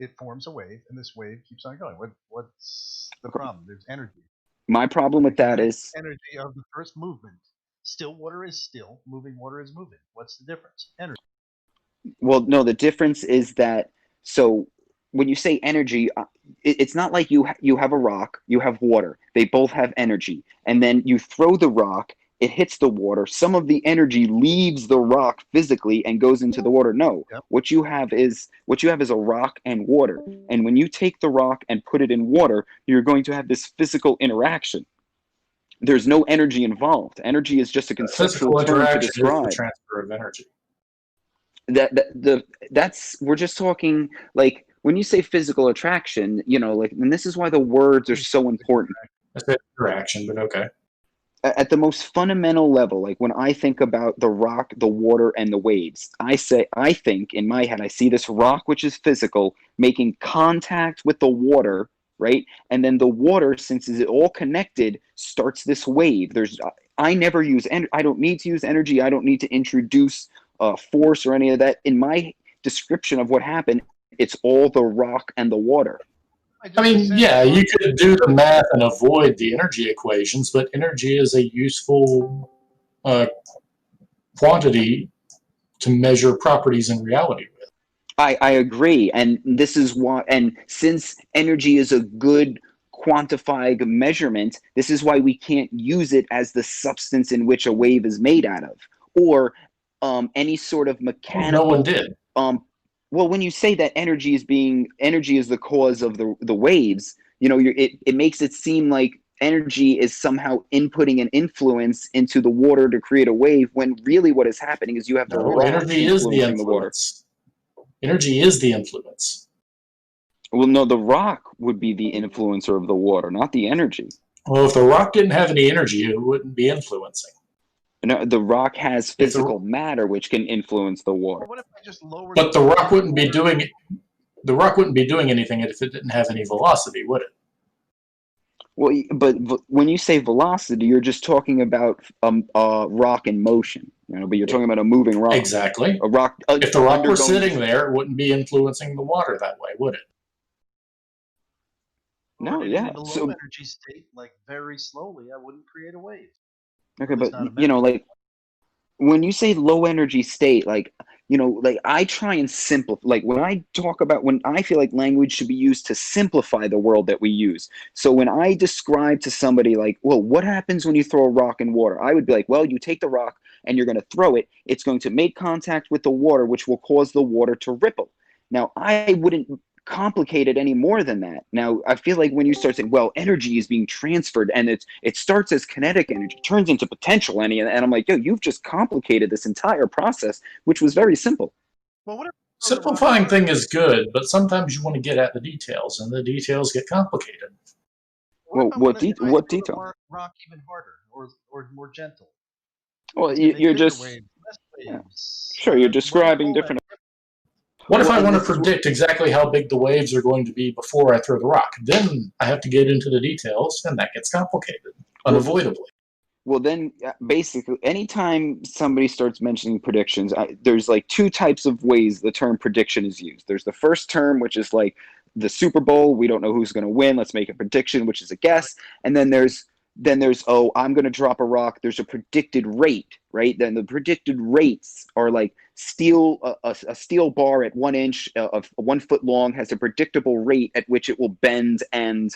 It forms a wave, and this wave keeps on going. What's the problem? There's energy. My problem with that is energy of the first movement. Still water is still, moving water is moving. What's the difference? Energy. Well, no, the difference is that, so when you say energy, it's not like you have a rock, you have water. They both have energy. And then you throw the rock, it hits the water. Some of the energy leaves the rock physically and goes into the water. No, Yep. what you have is a rock and water. And when you take the rock and put it in water, you're going to have this physical interaction. There's no energy involved. Energy is just a conceptual term to describe. The transfer of energy. We're just talking, like, when you say physical attraction, and this is why the words are so important. That's interaction, but okay. At the most fundamental level, like when I think about the rock, the water, and the waves, I think in my head, I see this rock, which is physical, making contact with the water, right? And then the water, since it's all connected, starts this wave. I never use, I don't need to use energy. I don't need to introduce force or any of that. In my description of what happened, it's all the rock and the water. I mean, yeah, you could do the math and avoid the energy equations, but energy is a useful quantity to measure properties in reality with. I agree, and this is why. And since energy is a good quantified measurement, this is why we can't use it as the substance in which a wave is made out of, or any sort of mechanical. No one did. Well, when you say that energy is the cause of the waves, it makes it seem like energy is somehow inputting an influence into the water to create a wave, when really what is happening is you have the rock energy is the influencing the water. influence. Energy is the influence. Well, no, the rock would be the influencer of the water, not the energy. Well, if the rock didn't have any energy, it wouldn't be influencing. No, the rock has physical matter which can influence the water. What if I just lowered? But the rock wouldn't be doing anything if it didn't have any velocity, would it? Well, but when you say velocity, you're just talking about a rock in motion. But you're talking about a moving rock. Exactly. A rock. If the rock were sitting there, it wouldn't be influencing the water that way, would it? No, In yeah. the low So energy state, like very slowly, I wouldn't create a wave. okay, but like when you say low energy state, like I try and simplify. Like when I feel like language should be used to simplify the world that we use. So when I describe to somebody like, well, what happens when you throw a rock in water? I would be like, well, you take the rock and you're going to throw it. It's going to make contact with the water, which will cause the water to ripple. Now, I wouldn't complicate it any more than that. Now, I feel like when you start saying, well, energy is being transferred and it starts as kinetic energy, turns into potential energy, and I'm like, yo, you've just complicated this entire process, which was very simple. Well, simplifying thing is good, but sometimes you want to get at the details, and the details get complicated. Well, what detail? Rock even harder, or more gentle. Well, you're just waves, less waves, sure. You're describing different. What if I want to predict exactly how big the waves are going to be before I throw the rock? Then I have to get into the details, and that gets complicated, unavoidably. Well, then basically, anytime somebody starts mentioning predictions, there's like two types of ways the term prediction is used. There's the first term, which is like the Super Bowl. We don't know who's going to win. Let's make a prediction, which is a guess. And then there's oh, I'm going to drop a rock. There's a predicted rate, right? Then the predicted rates are like a steel bar at 1 inch of 1 foot long has a predictable rate at which it will bend and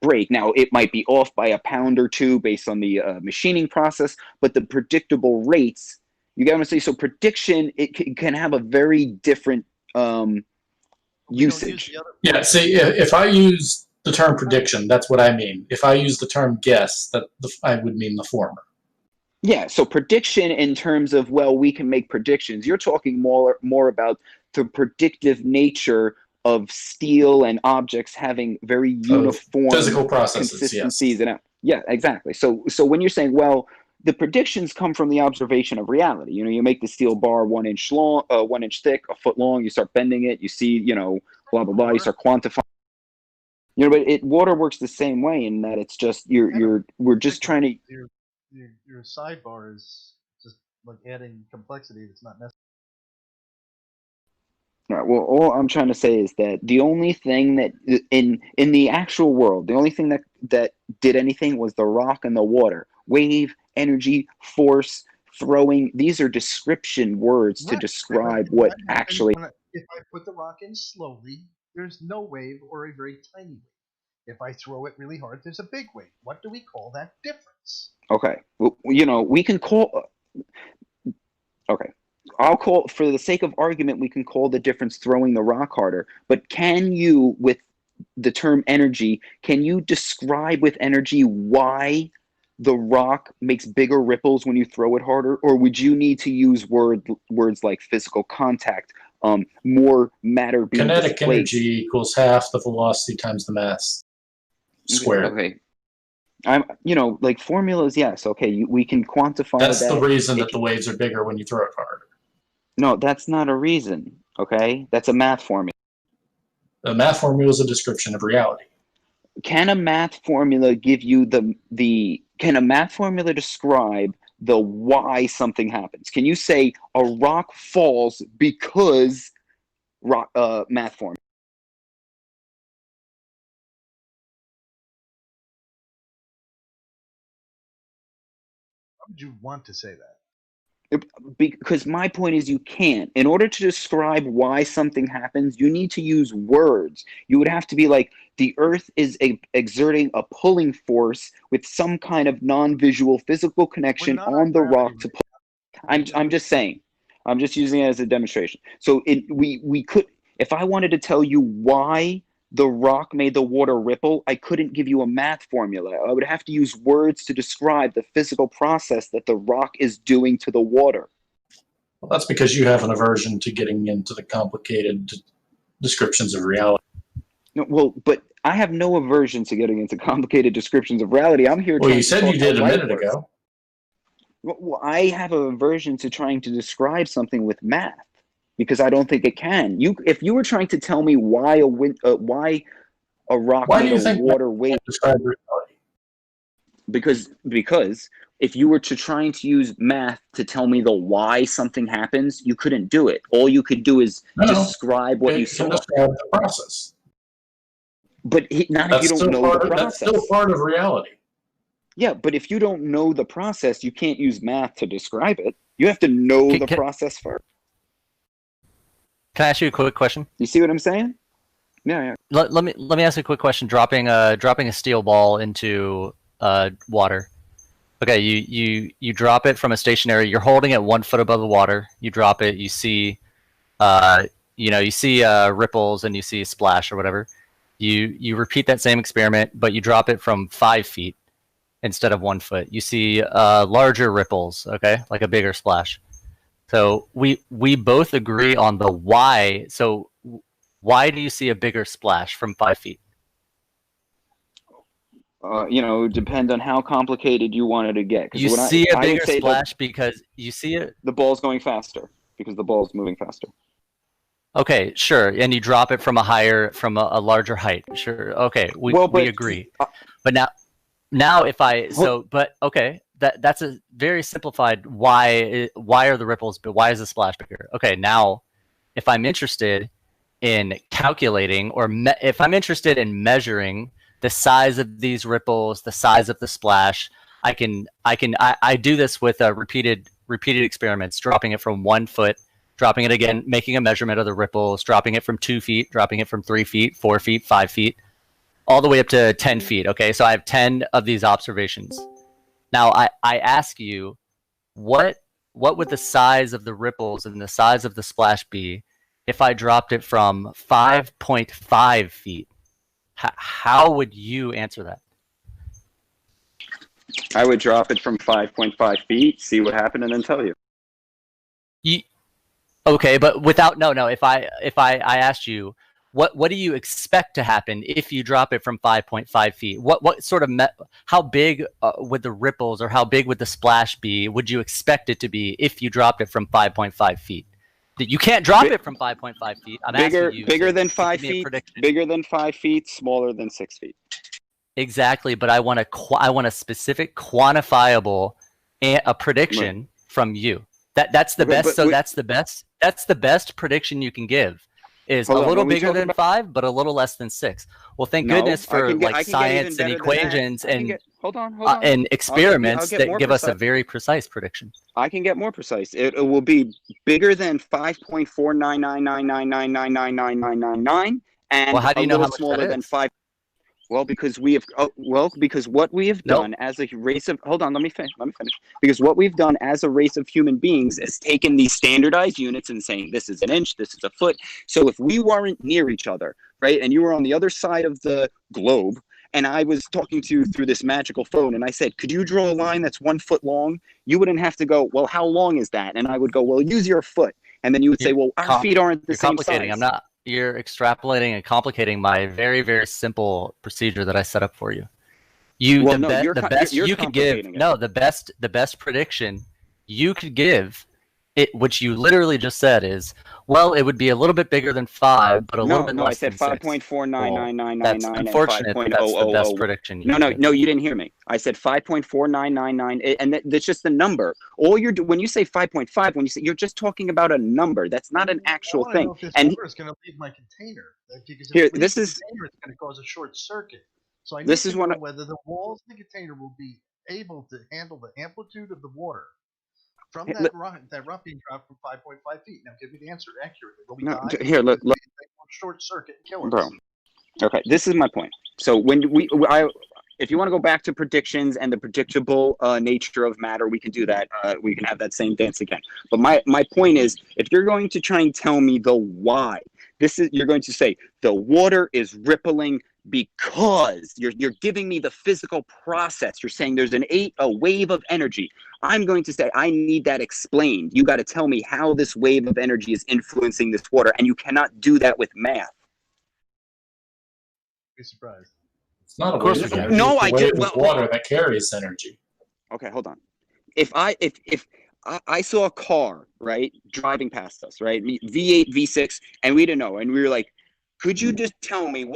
break. Now, it might be off by a pound or two based on the machining process, but the predictable rates, you get what I'm saying? So prediction, it can have a very different usage. Yeah, see, if I use the term prediction, that's what I mean. If I use the term guess, I would mean the former. Yeah, so prediction in terms of, well, we can make predictions. You're talking more about the predictive nature of steel and objects having very uniform physical processes, consistencies. Yes. Yeah, exactly. So when you're saying, well, the predictions come from the observation of reality. You make the steel bar 1 inch long, 1 inch thick, a foot long. You start bending it. You see, blah blah blah. You start quantifying. But water works the same way in that it's just we're just trying to. Your sidebar is just like adding complexity that's not necessary. Right, well, all I'm trying to say is that the only thing that in the actual world, the only thing that did anything was the rock and the water. Wave, energy, force, throwing. These are description words to describe what actually. If I put the rock in slowly, there's no wave or a very tiny wave. If I throw it really hard, there's a big wave. What do we call that difference? Okay, well, we can call. Okay. I'll call, for the sake of argument, we can call the difference throwing the rock harder. But can you, with the term energy, can you describe with energy why the rock makes bigger ripples when you throw it harder? Or would you need to use words like physical contact, more matter being kinetic displaced? Energy equals half the velocity times the mass squared. Okay. I'm, like formulas, yes. Okay, we can quantify that. That's the reason that the waves are bigger when you throw it harder. No, that's not a reason. Okay, that's a math formula. The math formula is a description of reality. Can a math formula give you can a math formula describe the why something happens? Can you say a rock falls because math formula? would you want to say that? Because my point is you can't. In order to describe why something happens, you need to use words. You would have to be like, the earth is exerting a pulling force with some kind of non-visual physical connection on the rock to pull. I'm just saying. I'm just using it as a demonstration. So we could, if I wanted to tell you why the rock made the water ripple, I couldn't give you a math formula. I would have to use words to describe the physical process that the rock is doing to the water. Well, that's because you have an aversion to getting into the complicated descriptions of reality. No, well, but I have no aversion to getting into complicated descriptions of reality. I'm here. Well, you said you did a minute ago. Well, I have an aversion to trying to describe something with math because I don't think it can. If you were trying to tell me why a rock made a water wave, describe reality? Because if you were to trying to use math to tell me the why something happens, you couldn't do it. All you could do is describe what you saw. Describe the process. But not if you don't know the process. That's still part of reality. Yeah, but if you don't know the process, you can't use math to describe it. You have to know the process first. Can I ask you a quick question? You see what I'm saying? Yeah. Let me ask you a quick question. Dropping a steel ball into water. Okay, you drop it from a stationary. You're holding it 1 foot above the water. You drop it. You see, ripples and you see a splash or whatever. You repeat that same experiment, but you drop it from 5 feet instead of 1 foot. You see larger ripples. Okay, like a bigger splash. So we both agree on the why. So why do you see a bigger splash from 5 feet? Depends on how complicated you wanted to get. You see a bigger splash because you see it. The ball's going faster because the ball's moving faster. Okay, sure, and you drop it from a larger height. Sure, okay, we agree. But now if that's a very simplified why are the ripples, but why is the splash bigger? Okay, now if I'm interested in calculating if I'm interested in measuring the size of these ripples, the size of the splash, I do this with repeated experiments, dropping it from 1 foot, dropping it again, making a measurement of the ripples, dropping it from 2 feet, dropping it from 3 feet, 4 feet, 5 feet, all the way up to 10 feet. Okay, so I have 10 of these observations. Now I ask you, what would the size of the ripples and the size of the splash be if I dropped it from 5.5 feet? How would you answer that? I would drop it from 5.5 feet, see what happened, and then tell you. Okay, but without no. If I asked you, what do you expect to happen if you drop it from 5.5 feet? What sort of how big would the ripples or how big would the splash be? Would you expect it to be if you dropped it from 5.5 feet? You can't drop it from 5.5 feet. I'm asking you. Bigger than 5 feet. Bigger than 5 feet. Smaller than 6 feet. Exactly, but I want a specific, quantifiable, a prediction from you. That's the best. That's the best prediction you can give. Is a little bigger than 5, but a little less than 6. Well, thank goodness for science and equations and and experiments that give us a very precise prediction. I can get more precise. It will be bigger than 5.49999999999, and how do you know how much smaller than 5. Well, because what we have done as a race of let me finish. Because what we've done as a race of human beings is taken these standardized units and saying this is an inch, this is a foot. So if we weren't near each other, right, and you were on the other side of the globe, and I was talking to you through this magical phone, and I said, could you draw a line that's 1 foot long? You wouldn't have to go, well, how long is that? And I would go, well, use your foot. And then you would say, well, our feet aren't the same size. You're extrapolating and complicating my very, very simple procedure that I set up for you. The best prediction you could give, which you literally just said is, well, it would be a little bit bigger than 5, but a little bit less than 6. I said 5.49999. That's unfortunate. That's the best prediction. No, you didn't hear me. I said 5.4999, and that's just the number. When you say 5.5, you're just talking about a number. That's not an actual thing. Know if this number is going to leave my container. Because if it's going to cause a short circuit. So I need to know whether the walls of the container will be able to handle the amplitude of the water from that rock being dropped from 5.5 feet. Now, give me the answer accurately. Will we die? Here, look, short circuit and kill us. bro. Okay, this is my point. So when if you want to go back to predictions and the predictable nature of matter, we can do that. We can have that same dance again. But my point is, if you're going to try and tell me the why, you're going to say the water is rippling because you're giving me the physical process. You're saying there's a wave of energy. I'm going to say I need that explained. You got to tell me how this wave of energy is influencing this water, and you cannot do that with math. Be surprised. It's not a wave of energy. No, it's a wave of water that carries energy. Okay, hold on. If I saw a car, right, driving past us, right, V8, V6, and we didn't know, and we were like, could you just tell me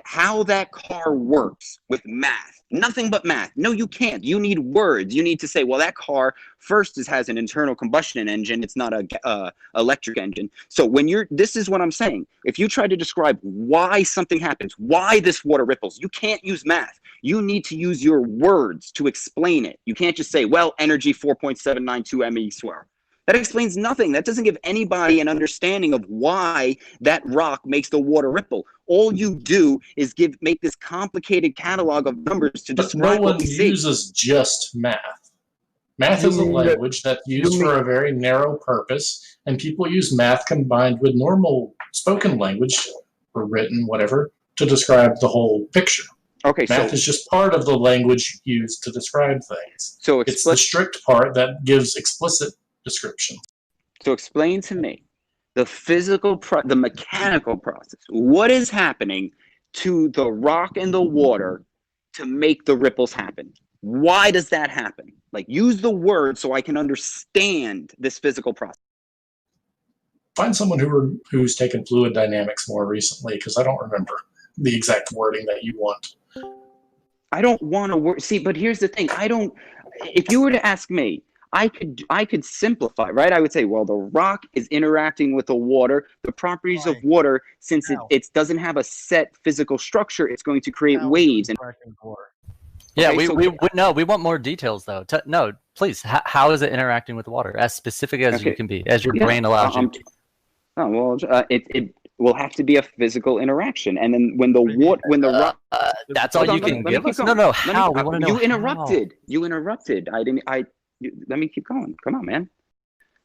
how that car works with math? Nothing but math. No, you can't. You need words. You need to say, well, that car first has an internal combustion engine. It's not a electric engine. So this is what I'm saying. If you try to describe why something happens, why this water ripples, you can't use math. You need to use your words to explain it. You can't just say, well, energy 4.792 ME square. That explains nothing. That doesn't give anybody an understanding of why that rock makes the water ripple. All you do is make this complicated catalog of numbers to describe what we see. No one uses just math. Math is a language that's used for a very narrow purpose, and people use math combined with normal spoken language, or written, whatever, to describe the whole picture. Okay, math is just part of the language used to describe things. So it's the strict part that gives explicit description. So explain to me the mechanical process. What is happening to the rock and the water to make the ripples happen? Why does that happen? Like, use the word so I can understand this physical process. Find someone who's taken fluid dynamics more recently, because I don't remember the exact wording that you want. I don't want to work. See, but here's the thing. If you were to ask me, I could simplify, right? I would say, well, the rock is interacting with the water. The properties of water, since it doesn't have a set physical structure, it's going to create waves. Yeah, okay, we want more details though. No, please. How is it interacting with water? As specific as you can be, as your brain allows you. Oh well, it will have to be a physical interaction, and then when the rock. That's all you can give us. No. How? We want to know. You interrupted. How. You interrupted. Let me keep going. Come on, man.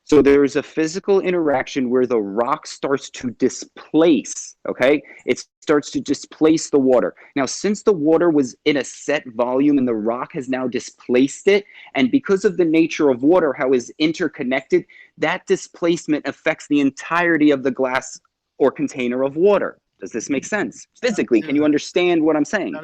So there's a physical interaction where the rock starts to displace, okay? It starts to displace the water. Now, since the water was in a set volume and the rock has now displaced it, and because of the nature of water, how it's interconnected, that displacement affects the entirety of the glass or container of water. Does this make sense? Physically, can you understand what I'm saying?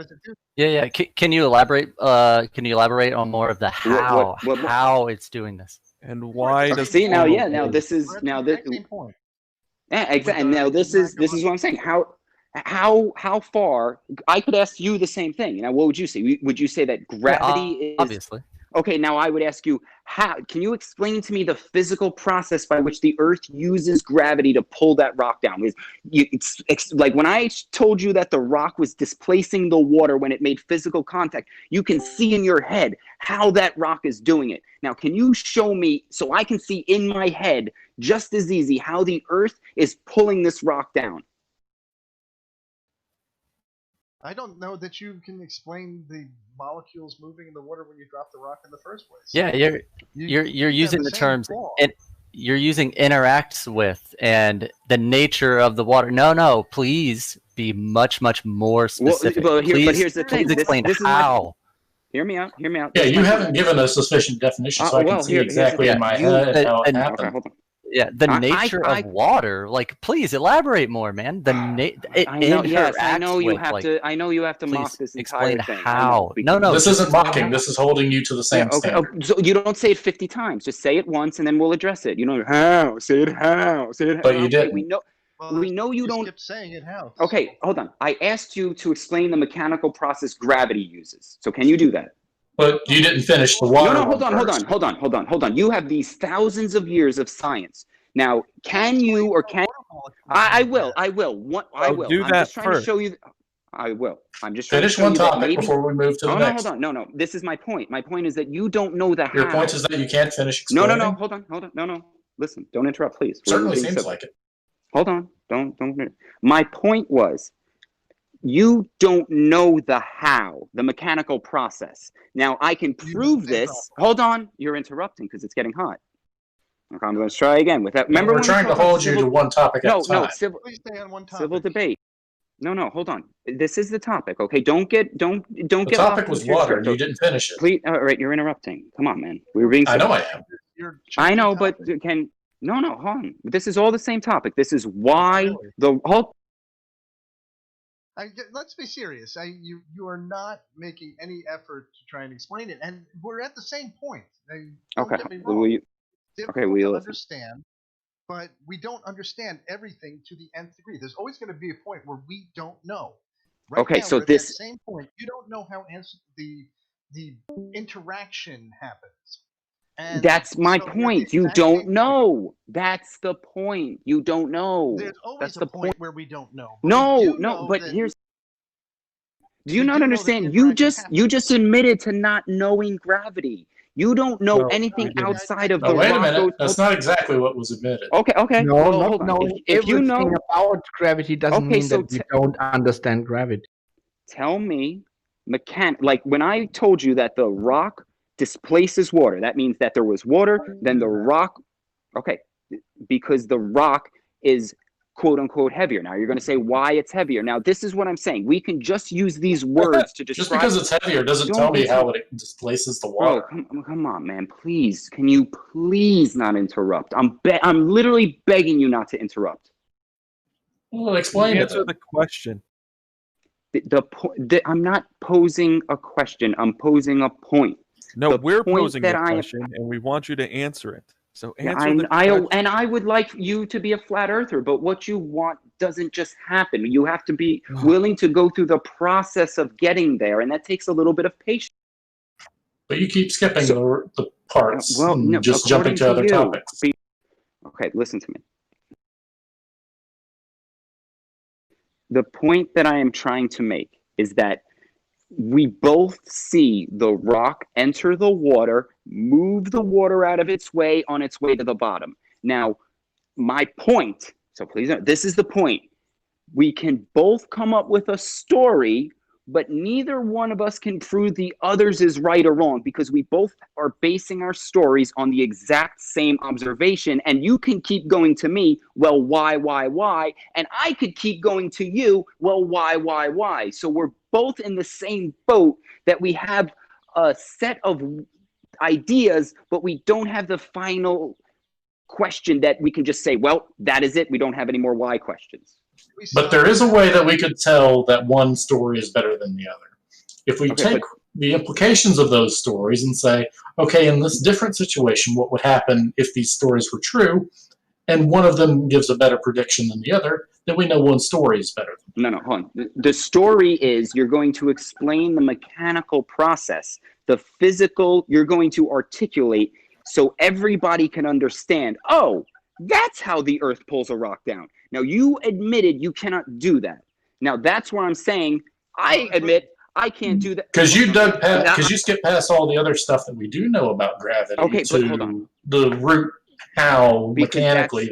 Yeah. Can you elaborate? Can you elaborate on more of the how? How it's doing this? And why does see now? Yeah, now this is now this. Yeah, exactly. And now this is what I'm saying. How far? I could ask you the same thing. Now, what would you say? Would you say that gravity is obviously? Okay, now I would ask you, can you explain to me the physical process by which the Earth uses gravity to pull that rock down? Like when I told you that the rock was displacing the water when it made physical contact, you can see in your head how that rock is doing it. Now, can you show me, so I can see in my head just as easy, how the Earth is pulling this rock down? I don't know that you can explain the molecules moving in the water when you drop the rock in the first place. Yeah, you're using the terms, and you're using interacts with and the nature of the water. No, please be much more specific. But here's the thing. Please explain how. Hear me out. Yeah, you haven't given us a sufficient definition, so I can see exactly in my head how it happened. Okay, hold on. Yeah, the nature of water. Like, please elaborate more, man. I know you have to mock this entire thing. How? No. This isn't mocking. This is holding you to the same standard. So you don't say it 50 times. Just say it once, and then we'll address it. You know how? Say it how? Say it how? But you didn't. We know you don't. Kept saying it how. Okay, hold on. I asked you to explain the mechanical process gravity uses. So can you do that? But you didn't finish the water. No, hold on. You have these thousands of years of science. Now, can you or can I will. Do that I'm just trying to show you. I will. I'm just trying Finish to show one you that topic maybe. before we move to the Oh, next. no, hold on. No. This is my point. My point is that you don't know the Your how. point is that you can't finish No. explaining? Hold on. No. Listen, don't interrupt, please. Certainly seems like it. Hold on. Don't. My point was, you don't know the how, the mechanical process. Now, I can prove this. Hold on. You're interrupting because it's getting hot. Okay, I'm going to try again with that. Remember, we're trying to hold you to one topic at a time. Please stay on one topic. Civil debate. No, hold on. This is the topic, okay? Don't get The get topic was water, and you didn't finish it. Please, all right, you're interrupting. Come on, man. We were being. I know I am. I know, but no, hold on. This is all the same topic. This is why the whole. Let's be serious. You are not making any effort to try and explain it, and we're at the same point. Don't get me wrong. Difficult to understand, but we don't understand everything to the nth degree. There's always going to be a point where we don't know. Right now, so we're at that same point. You don't know how the interaction happens. And that's my point. You don't know. That's the point. You don't know. There's always a point where we don't know. No, but here's. Do you not understand? You just admitted to not knowing gravity. You don't know anything outside of the. Wait a minute. That's not exactly what was admitted. Okay. No, well, not knowing everything about gravity doesn't mean that we don't understand gravity. Tell me, like when I told you that the rock displaces water, that means that there was water, then the rock, because the rock is quote unquote heavier. Now you're going to say why it's heavier. Now this is what I'm saying. We can just use these words to describe. Just because it's heavier doesn't tell me how it displaces the water. Bro, come on, man. Please, can you please not interrupt? I'm literally begging you not to interrupt. Well, explain it. Answer the question. I'm not posing a question. I'm posing a point. No, we're posing a question, and we want you to answer it. So answer the question. And I would like you to be a flat earther, but what you want doesn't just happen. You have to be willing to go through the process of getting there, and that takes a little bit of patience. But you keep skipping the parts and just jumping to other topics. Okay, listen to me. The point that I am trying to make is that we both see the rock enter the water, move the water out of its way on its way to the bottom. Now, my point, so please, this is the point. We can both come up with a story, but neither one of us can prove the others is right or wrong because we both are basing our stories on the exact same observation. And you can keep going to me, well, why? And I could keep going to you, well, why? So we're both in the same boat that we have a set of ideas, but we don't have the final question that we can just say, well, that is it. We don't have any more why questions. But there is a way that we could tell that one story is better than the other. If we take the implications of those stories and say, okay, in this different situation, what would happen if these stories were true, and one of them gives a better prediction than the other, then we know one story is better. No, hold on. The story is you're going to explain the mechanical process, the physical, you're going to articulate so everybody can understand, oh, that's how the earth pulls a rock down. Now, you admitted you cannot do that. Now, that's where I'm saying, I admit I can't do that. Because you skip past all the other stuff that we do know about gravity but hold on. The root how mechanically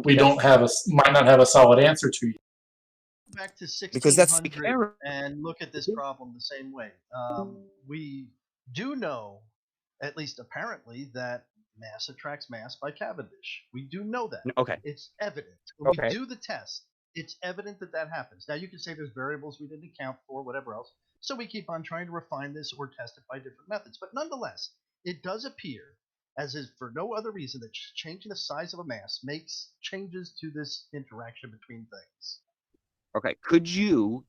we might not have a solid answer to. Back to 1600 and look at this problem the same way. We do know, at least apparently, that mass attracts mass by Cavendish. We do know that. Okay. It's evident. When we do the test, it's evident that that happens. Now, you can say there's variables we didn't account for, whatever else. So we keep on trying to refine this or test it by different methods. But nonetheless, it does appear, as is for no other reason, that changing the size of a mass makes changes to this interaction between things. Okay. Could you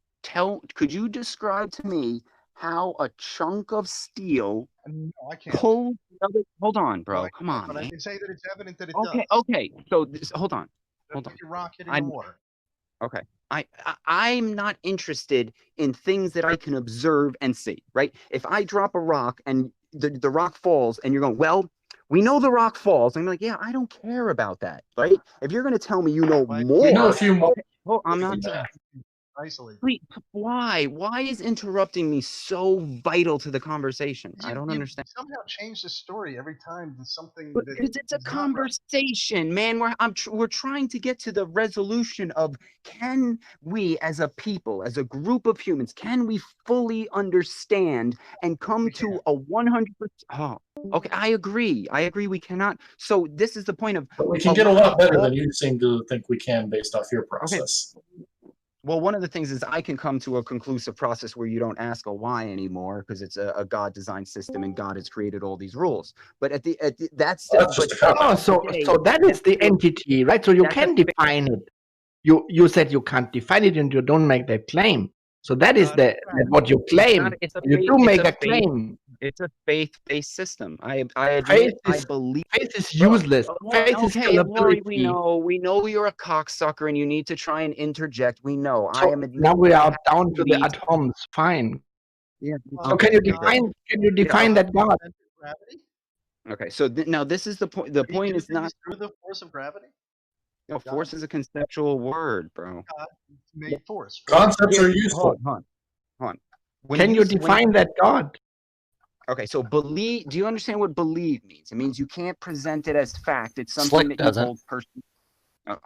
describe to me how a chunk of steel pulls another? Hold on, bro. Come on. But I can say that it's evident that it does. Okay. So hold on. Rock hitting the water. Okay. I'm not interested in things that I can observe and see, right? If I drop a rock and the rock falls and you're going, well, we know the rock falls. I'm like, yeah, I don't care about that, right? If you're going to tell me you know more. You know a few more. Well, I'm not. isolate. Wait, why? Why is interrupting me so vital to the conversation? I don't You understand. somehow change the story every time there's something that Because it's a is not right. conversation, man. We're trying to get to the resolution of, can we, as a people, as a group of humans, can we fully understand and come to a 100%? Oh, okay, I agree. We cannot. So this is the point of. But we can get a lot better than you seem to think we can based off your process. Okay. Well, one of the things is I can come to a conclusive process where you don't ask a why anymore, because it's a God-designed system and God has created all these rules. But that's still. That's just a cop out. So that is the entity, right? So you can define it. You said you can't define it and you don't make that claim. So that is what you claim. You do make a claim. It's a faith-based system. I believe faith is useless. Faith is Lori, we know you're a cocksucker and you need to try and interject. We know. So now we are down to the atoms. Fine. Yeah. So can you define that God? Gravity? Okay. So now this is the point. The point is not through the force of gravity. No, force is a conceptual word, bro. God made force. Concepts are useful. Hold on. Can you define that God? Okay, so believe. Do you understand what believe means? It means you can't present it as fact. It's something that you hold personally. Oh,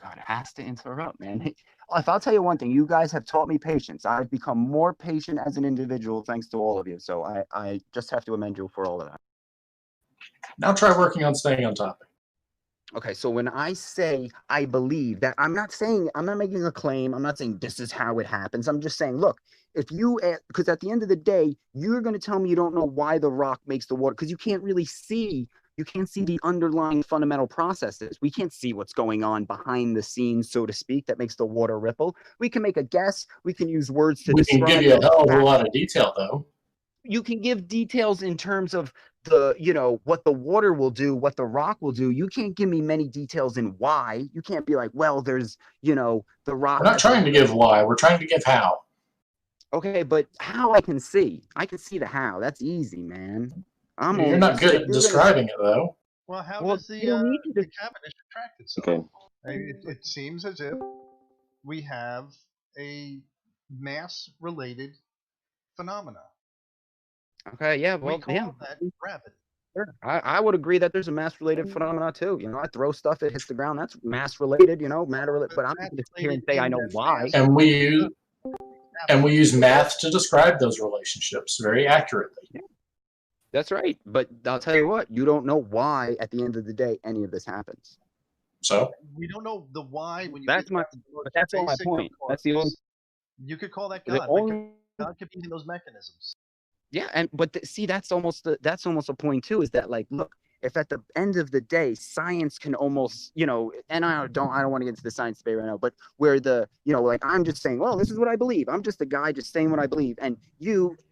God, it has to interrupt, man. If I'll tell you one thing, you guys have taught me patience. I've become more patient as an individual thanks to all of you. So I just have to commend you for all of that. Now try working on staying on topic. Okay, so when I say I believe that, I'm not making a claim. I'm not saying this is how it happens. I'm just saying, look, because at the end of the day, you're going to tell me you don't know why the rock makes the water, because you can't see the underlying fundamental processes. We can't see what's going on behind the scenes, so to speak, that makes the water ripple. We can make a guess. We can use words to describe. We can give you a hell of a lot of detail, though. You can give details in terms of what the water will do, what the rock will do. You can't give me many details in why. You can't be like, well, there's, the rock. We're not trying to give why. We're trying to give how. Okay, but how I can see the how. That's easy, man. You're not good at describing it, though. Well, how does the Cavendish attract itself? Okay. It seems as if we have a mass-related phenomena. Okay, yeah, well, we call that gravity. Sure. I would agree that there's a mass-related phenomena too. I throw stuff, it hits the ground. That's mass-related, matter-related. But I'm not going to sit here and say I know why. And we use math to describe those relationships very accurately. Yeah. That's right. But I'll tell you what, you don't know why at the end of the day any of this happens. So we don't know the why when you. That's all my point. That's the only. You could call that God. But God could be in those mechanisms. Yeah, see, that's almost a point too. Is that like, look, if at the end of the day, science can almost, and I don't want to get into the science debate right now, but where I'm just saying, well, this is what I believe. I'm just a guy just saying what I believe, and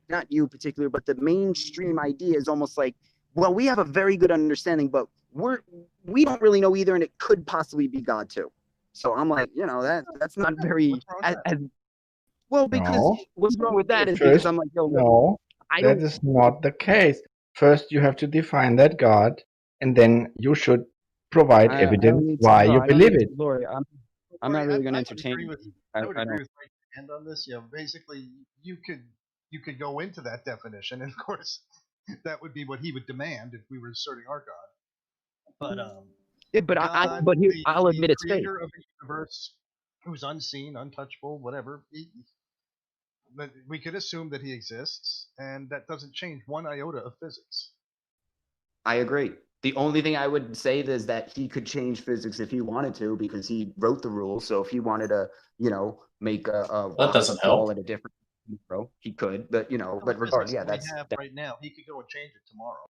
not you particular, but the mainstream idea is almost like, well, we have a very good understanding, but we don't really know either, and it could possibly be God too. So I'm like, that's not very as well, because what's wrong with that is because I'm like, no. That is not the case. First, you have to define that God, and then you should provide evidence why you believe it. Lori, I'm not really going to entertain. I would agree with Mike's hand on this. Yeah, basically, you could go into that definition, and of course, that would be what he would demand if we were asserting our God. But God, I'll admit it's fake. Creator of a universe who's unseen, untouchable, whatever. We could assume that he exists, and that doesn't change one iota of physics. I agree. The only thing I would say is that he could change physics if he wanted to, because he wrote the rules. So if he wanted to, make a that doesn't help at a different, he could. But but regardless, yeah, that's right now. He could go and change it tomorrow.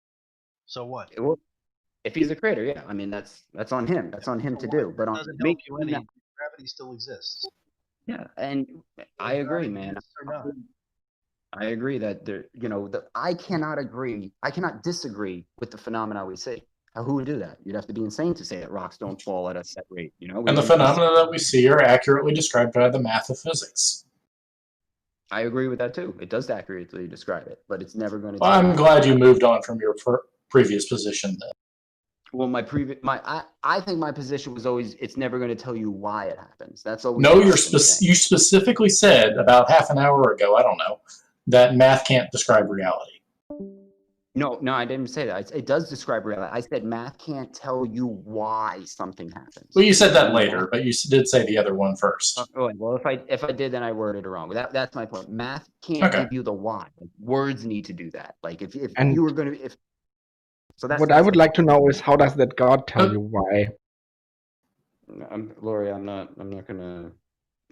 So what? Well, if he's a creator, yeah. I mean, that's on him. That's on him to do. But doesn't help you any. Gravity still exists. Yeah, and I agree, man. I agree that I cannot disagree with the phenomena we see. Who would do that? You'd have to be insane to say that rocks don't fall at a set rate, And the phenomena that we see are accurately described by the math of physics. I agree with that too. It does accurately describe it, but it's never going to. Well, I'm glad you moved on from your previous position then. Well, I think my position was always it's never going to tell you why it happens. That's always No, what I've been saying. you specifically said about half an hour ago, I don't know, that math can't describe reality. No, I didn't say that. It does describe reality. I said math can't tell you why something happens. Well, you said that later, but you did say the other one first. Well, if I did, then I worded it wrong. But that's my point. Math can't give you the why. Like, words need to do that. Like if you were going to what I would like to know is how does that God tell you why? Lori, I'm not gonna.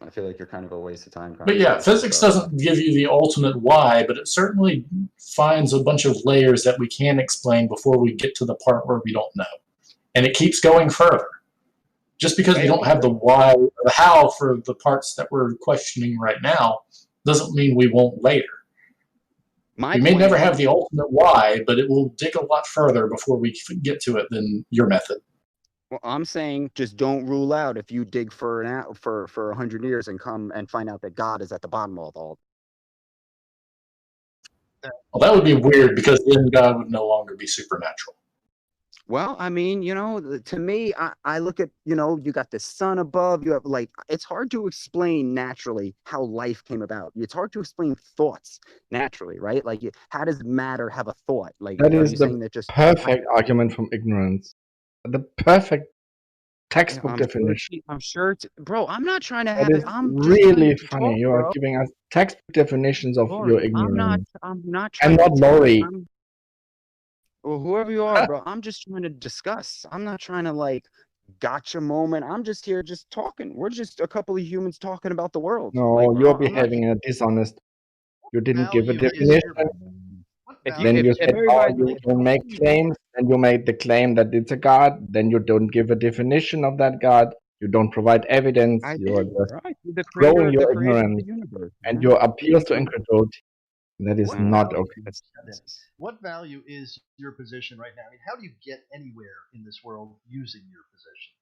I feel like you're kind of a waste of time. But yeah, physics doesn't give you the ultimate why, but it certainly finds a bunch of layers that we can explain before we get to the part where we don't know. And it keeps going further. Just because we don't have the why or the how for the parts that we're questioning right now doesn't mean we won't later. We may never have the ultimate why, but it will dig a lot further before we get to it than your method. Well, I'm saying just don't rule out if you dig for 100 years and come and find out that God is at the bottom of all. Well, that would be weird because then God would no longer be supernatural. Well, I mean, to me, I look at, you got the sun above, you have it's hard to explain naturally how life came about. It's hard to explain thoughts naturally, right? Like, how does matter have a thought? Like, that is the perfect argument from ignorance. The perfect textbook definition. I'm sure, bro. I'm not trying to have it. I'm really funny. You are giving us textbook definitions of your ignorance. I'm not trying. I'm not Lori. Well, whoever you are, bro. I'm just trying to discuss. I'm not trying to gotcha moment. I'm just here, just talking. We're just a couple of humans talking about the world. No, you're behaving in a dishonest. You didn't give a definition. Then you said, you don't make claims, and you made the claim that it's a God. Then you don't give a definition of that God. You don't provide evidence. You're just growing your ignorance, and your appeals to incredulity. That is not okay. What value is your position right now? I mean, how do you get anywhere in this world using your position?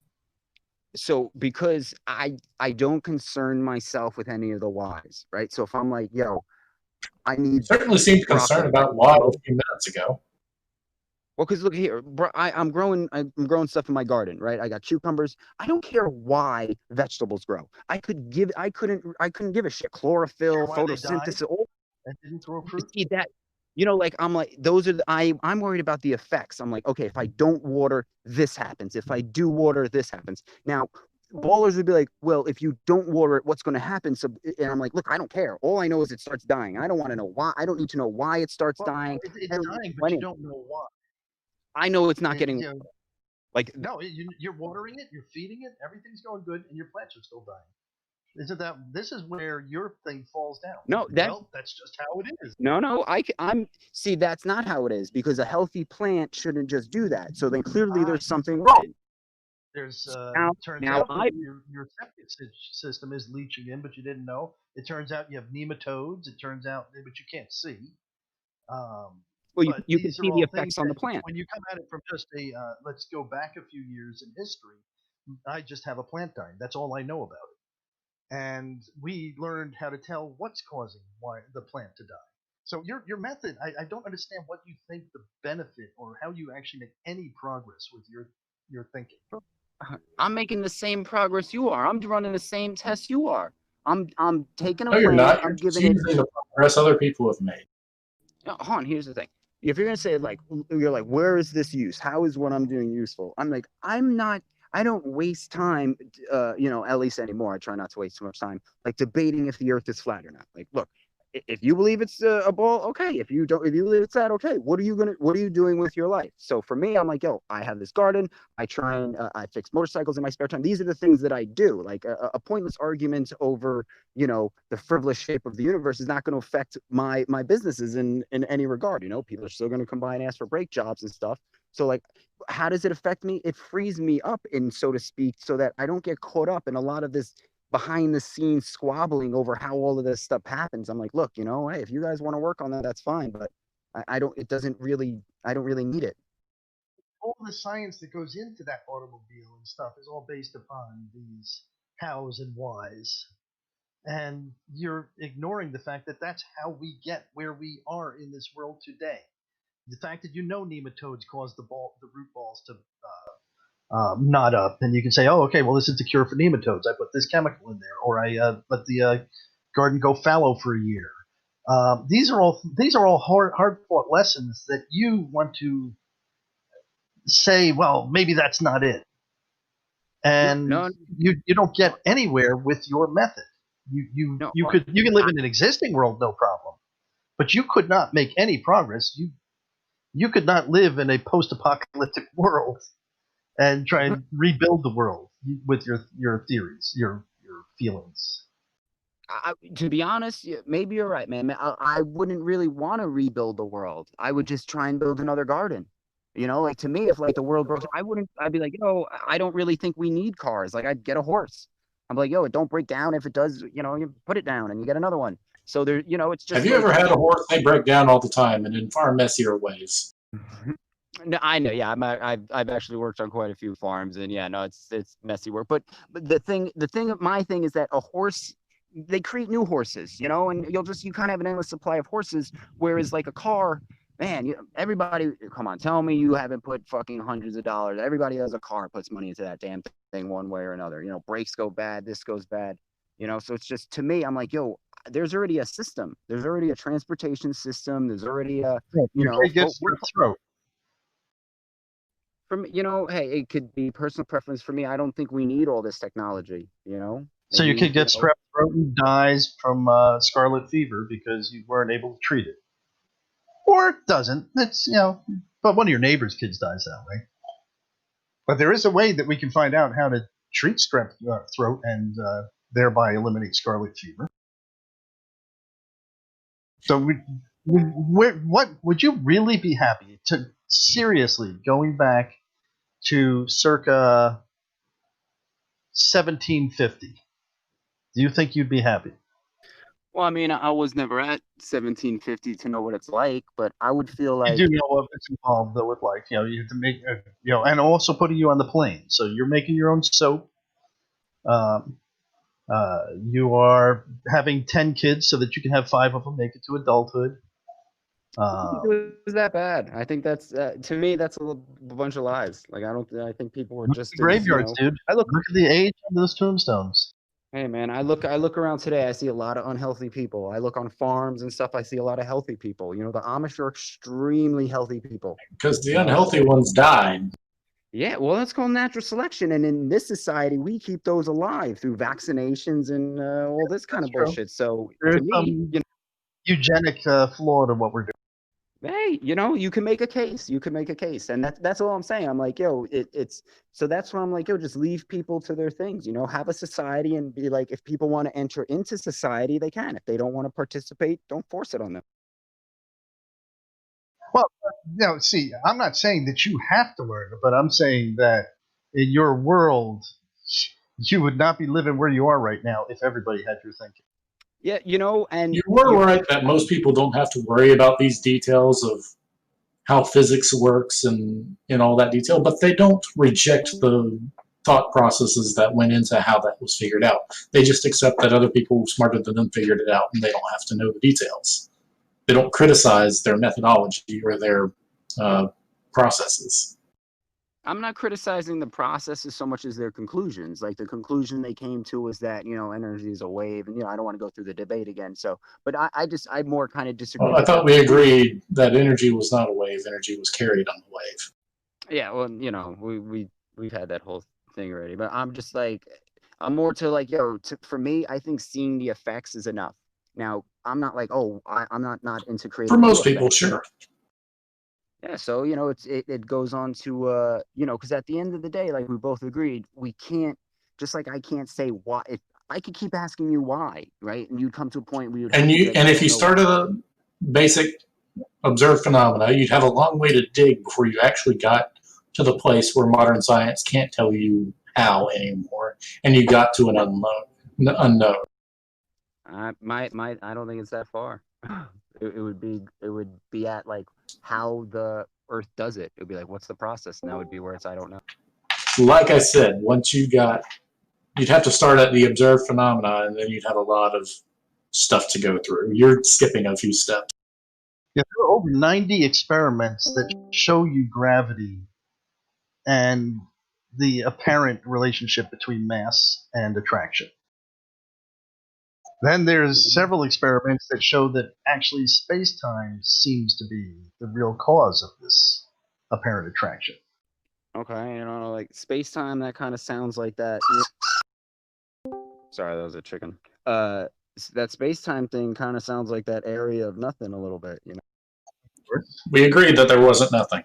So because I don't concern myself with any of the whys, right? So if I'm like, yo, I need. You certainly seemed concerned about why a few minutes ago. Well, because look here, bro, I'm growing stuff in my garden, right? I got cucumbers. I don't care why vegetables grow. I couldn't give a shit. Chlorophyll, photosynthesis. That didn't grow fruit. See that, I'm like, those are I'm worried about the effects. I'm like, okay, if I don't water, this happens. If I do water, this happens. Now, ballers would be like, well, if you don't water it, what's going to happen? So, and I'm like, look, I don't care. All I know is it starts dying. I don't want to know why. I don't need to know why it starts dying. It's dying, but you don't know why. I know it's not getting no. You're watering it. You're feeding it. Everything's going good, and your plants are still dying. This is where your thing falls down. No, that's just how it is. No, I'm see, that's not how it is, because a healthy plant shouldn't just do that. So then clearly there's something wrong. There's turns now out your septic system is leaching in, but you didn't know. It turns out you have nematodes. It turns out, but you can't see. Well, you can see the effects on the plant. When you come at it from just let's go back a few years in history, I just have a plant dying. That's all I know about it. And we learned how to tell what's causing the plant to die. So your method, I don't understand what you think the benefit or how you actually make any progress with your thinking. I'm making the same progress you are. I'm running the same tests you are. I'm taking a plant. No, you're not. I'm giving it the progress other people have made. Hold on, here's the thing. If you're gonna say you're like, where is this use? How is what I'm doing useful? I'm like, I don't waste time, at least anymore. I try not to waste too much time, debating if the earth is flat or not. Look, if you believe it's a ball, okay. If you believe it's that, okay. What are you doing with your life? So for me, I'm like, yo, I have this garden. I try and I fix motorcycles in my spare time. These are the things that I do. A pointless argument over, the frivolous shape of the universe is not going to affect my businesses in any regard. People are still going to come by and ask for brake jobs and stuff. So how does it affect me? It frees me up, so to speak, so that I don't get caught up in a lot of this behind the scenes squabbling over how all of this stuff happens. I'm like, look, hey, if you guys want to work on that, that's fine, but I don't really need it. All the science that goes into that automobile and stuff is all based upon these hows and whys, and you're ignoring the fact that that's how we get where we are in this world today. The fact that you know nematodes cause the root balls to knot up, and you can say, "Oh, okay, well, this is the cure for nematodes. I put this chemical in there, or I let the garden go fallow for a year." These are all hard fought lessons that you want to say, "Well, maybe that's not it," and you don't get anywhere with your method. You can live in an existing world, no problem, but you could not make any progress. You could not live in a post-apocalyptic world and try and rebuild the world with your theories, your feelings. To be honest, maybe you're right, man. I wouldn't really want to rebuild the world. I would just try and build another garden. You know, like to me, if like the world broke, I'd be like, yo, I don't really think we need cars. Like I'd get a horse. I'm like, yo, it don't break down. If it does, you put it down and you get another one. So there, it's just. Have you ever had a horse? They break down all the time and in far messier ways. No, I know. Yeah, I've actually worked on quite a few farms, and yeah, no, it's messy work. But my thing is that a horse, they create new horses, and you kind of have an endless supply of horses. Whereas like a car, man, everybody, come on, tell me you haven't put fucking hundreds of dollars. Everybody has a car puts money into that damn thing one way or another. Brakes go bad, this goes bad. So it's just, to me, I'm like, yo, there's already a system. There's already a transportation system. There's already a, It gets your throat. From hey, it could be personal preference for me. I don't think we need all this technology. So your kid gets strep throat and dies from scarlet fever because you weren't able to treat it, or it doesn't. It's but one of your neighbor's kids dies that way. But there is a way that we can find out how to treat strep throat and thereby eliminate scarlet fever. So what would you really be happy to seriously going back to circa 1750? Do you think you'd be happy? Well, I mean, I was never at 1750 to know what it's like, but I would feel like you do know what it's involved though with life. You have to make and also putting you on the plane. So you're making your own soap. You are having 10 kids so that you can have 5 of them make it to adulthood. I don't think it was that bad. I think that's to me that's a bunch of lies. Like I think people were just graveyards, dude. Look at the age of those tombstones. Hey man, I look around today. I see a lot of unhealthy people. I look on farms and stuff. I see a lot of healthy people. The Amish are extremely healthy people. Because the unhealthy ones died. Yeah, well, that's called natural selection, and in this society, we keep those alive through vaccinations and all this kind of bullshit. So, there's some eugenic flaw to what we're doing. Hey, you can make a case. You can make a case, and that's all I'm saying. I'm like, yo, it's so that's why I'm like, yo, just leave people to their things. Have a society and be like, if people want to enter into society, they can. If they don't want to participate, don't force it on them. Well, see, I'm not saying that you have to learn it, but I'm saying that in your world, you would not be living where you are right now if everybody had your thinking. Yeah, and you were right that most people don't have to worry about these details of how physics works and all that detail, but they don't reject the thought processes that went into how that was figured out. They just accept that other people smarter than them figured it out, and they don't have to know the details. They don't criticize their methodology or their processes. I'm not criticizing the processes so much as their conclusions. Like the conclusion they came to was that, energy is a wave, and I don't want to go through the debate again. So, but I more kind of disagree. Well, I thought we agreed that energy was not a wave. Energy was carried on the wave. Yeah, well, we've had that whole thing already. But I'm just like, I'm more to like, for me, I think seeing the effects is enough. Now, I'm not like, I'm not into creating. For most people, sure. Yeah, so it goes on to because at the end of the day, like we both agreed, we can't, just like I can't say why. If I could keep asking you why, right, and you'd come to a point where if you started a basic observed phenomena, you'd have a long way to dig before you actually got to the place where modern science can't tell you how anymore, and you got to an unknown. I don't think it's that far. It would be at like how the Earth does it. It would be like, what's the process? And that would be where it's, I don't know. Like I said, once you'd have to start at the observed phenomena, and then you'd have a lot of stuff to go through. You're skipping a few steps. Yeah, there are over 90 experiments that show you gravity and the apparent relationship between mass and attraction. Then there's several experiments that show that actually space-time seems to be the real cause of this apparent attraction. Okay, you know, like space-time, that kind of sounds like that. Sorry, that was a chicken. That space-time thing kind of sounds like that area of nothing a little bit, you know. We agreed that there wasn't nothing.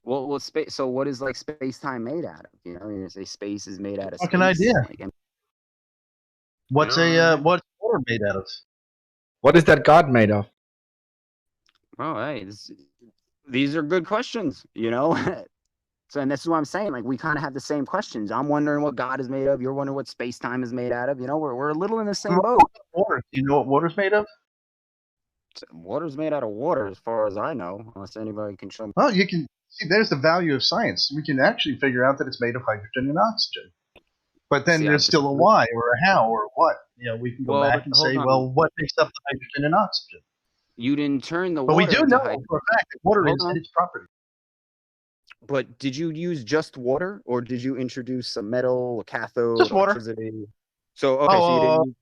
Well, space. So, what is like space-time made out of? You know, you say space is made out of Fucking space. idea. Like, What's water made out of? What is that God made of? oh, hey, these are good questions, you know. So, and this is what I'm saying. Like, we kind of have the same questions. I'm wondering what God is made of. You're wondering what space-time is made out of. You know, we're a little in the same boat. Water. Do you know what water's made of? Water's made out of water, as far as I know, unless anybody can show me. Well, you can see. There's the value of science. We can actually figure out that it's made of hydrogen and oxygen. But then there's still a why or a how or a what. You know, we can go back and say, well, what makes up the hydrogen and oxygen? You didn't turn the But water. we do know for a fact that water is its property. But did you use just water, or did you introduce a metal, a cathode, just water? Electricity? So okay, so you didn't.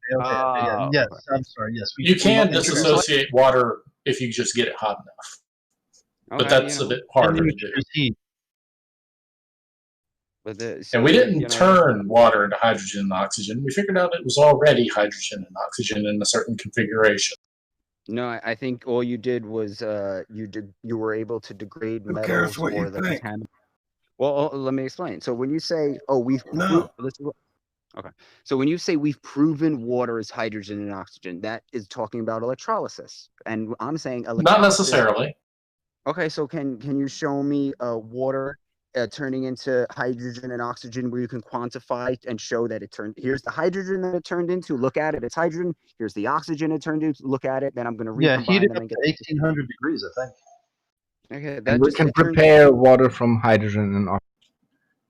Yes, I'm sorry. Yes, You can disassociate water if you just get it hot enough, but that's a bit harder to do. And we didn't turn water into hydrogen and oxygen. We figured out it was already hydrogen and oxygen in a certain configuration. No, I think all you did was you were able to degrade metals more than can. Well, let me explain. So when you say, okay. So when you say we've proven water is hydrogen and oxygen, that is talking about electrolysis, and I'm saying not necessarily. Okay, so can you show me water turning into hydrogen and oxygen where you can quantify and show that it turned? Here's the hydrogen that it turned into. Look at it. It's hydrogen. Here's the oxygen it turned into. Look at it. Then I'm going to recombine heat it them up and to get 1800 degrees, I think. Okay, and we can prepare water from hydrogen and oxygen.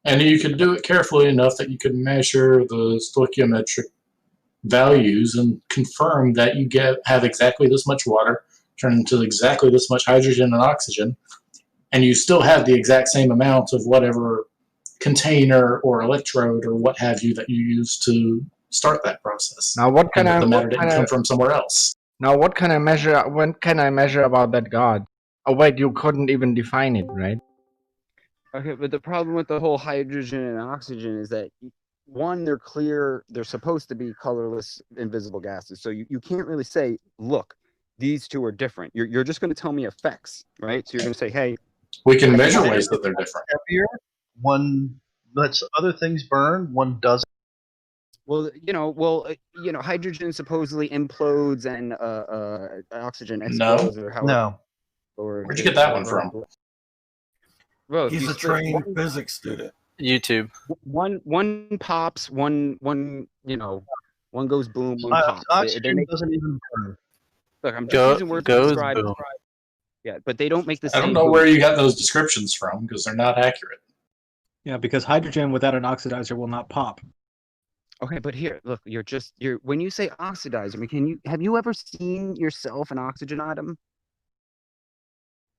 And you could do it carefully enough that you could measure the stoichiometric values and confirm that you have exactly this much water turn into exactly this much hydrogen and oxygen, and you still have the exact same amount of whatever container or electrode or what have you that you use to start that process. Now, what can the matter didn't come from somewhere else? Now, what can I measure? When can I measure about that God? Oh wait, you couldn't even define it, right? Okay, but the problem with the whole hydrogen and oxygen is that, one, they're clear, they're supposed to be colorless, invisible gases. So you can't really say, look, these two are different. You're just going to tell me effects, right? So you're going to say, hey, we can measure ways that they're different. Heavier, one lets other things burn, one doesn't. Well, hydrogen supposedly implodes and oxygen explodes. No. Where'd you get that one from? Bro, he's a trained physics student. YouTube. One pops, one goes boom, one pops. Oxygen doesn't even burn. Look, I'm just using words to describe. Boom. Yeah, but they don't make the same. I don't know where you got those descriptions from because they're not accurate. Yeah, because hydrogen without an oxidizer will not pop. Okay, but here, look, you're when you say oxidizer, I mean, have you ever seen yourself an oxygen atom?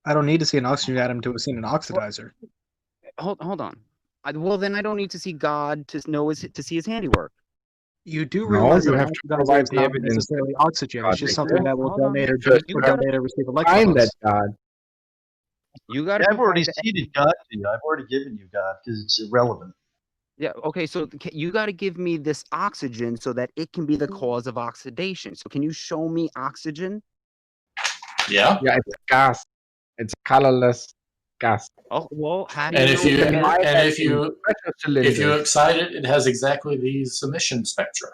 I don't need to see an oxygen atom to have seen an oxidizer. Hold on. Well, then I don't need to see God to see his handiwork. You do realize that oxidizer is not necessarily oxygen. It's just something that will donate or receive electrons. That God. You got. I've already seeded God to you. I've already given you God because it's irrelevant. Yeah. Okay. So you got to give me this oxygen so that it can be the cause of oxidation. So can you show me oxygen? Yeah. Yeah, it's a gas. It's a colorless gas. Oh well, how do and you if you excite it, it has exactly these emission spectra.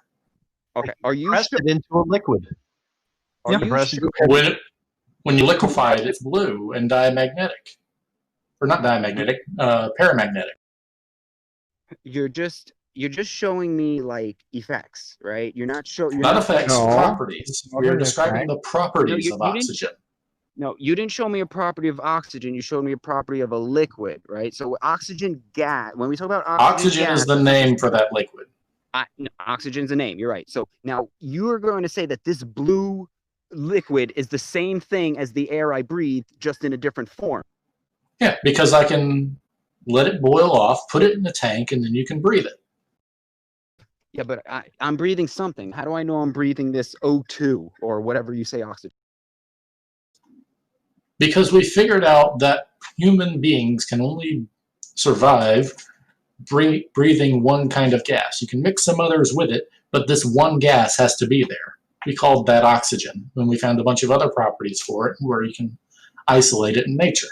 Okay. Are you press it into a liquid? When you liquefy it, it's blue and diamagnetic, or not diamagnetic, paramagnetic. You're just showing me like effects, right? You're not showing. Not effects, properties. We are describing the properties of oxygen. No, you didn't show me a property of oxygen. You showed me a property of a liquid, right? So oxygen gas. When we talk about oxygen gas, is the name for that liquid. No, oxygen's a name. You're right. So now you are going to say that this blue liquid is the same thing as the air I breathe, just in a different form. Yeah, because I can let it boil off, put it in the tank, and then you can breathe it. Yeah, but I'm breathing something. How do I know I'm breathing this O2 or whatever you say, oxygen? Because we figured out that human beings can only survive breathing one kind of gas. You can mix some others with it, but this one gas has to be there. We called that oxygen when we found a bunch of other properties for it where you can isolate it in nature.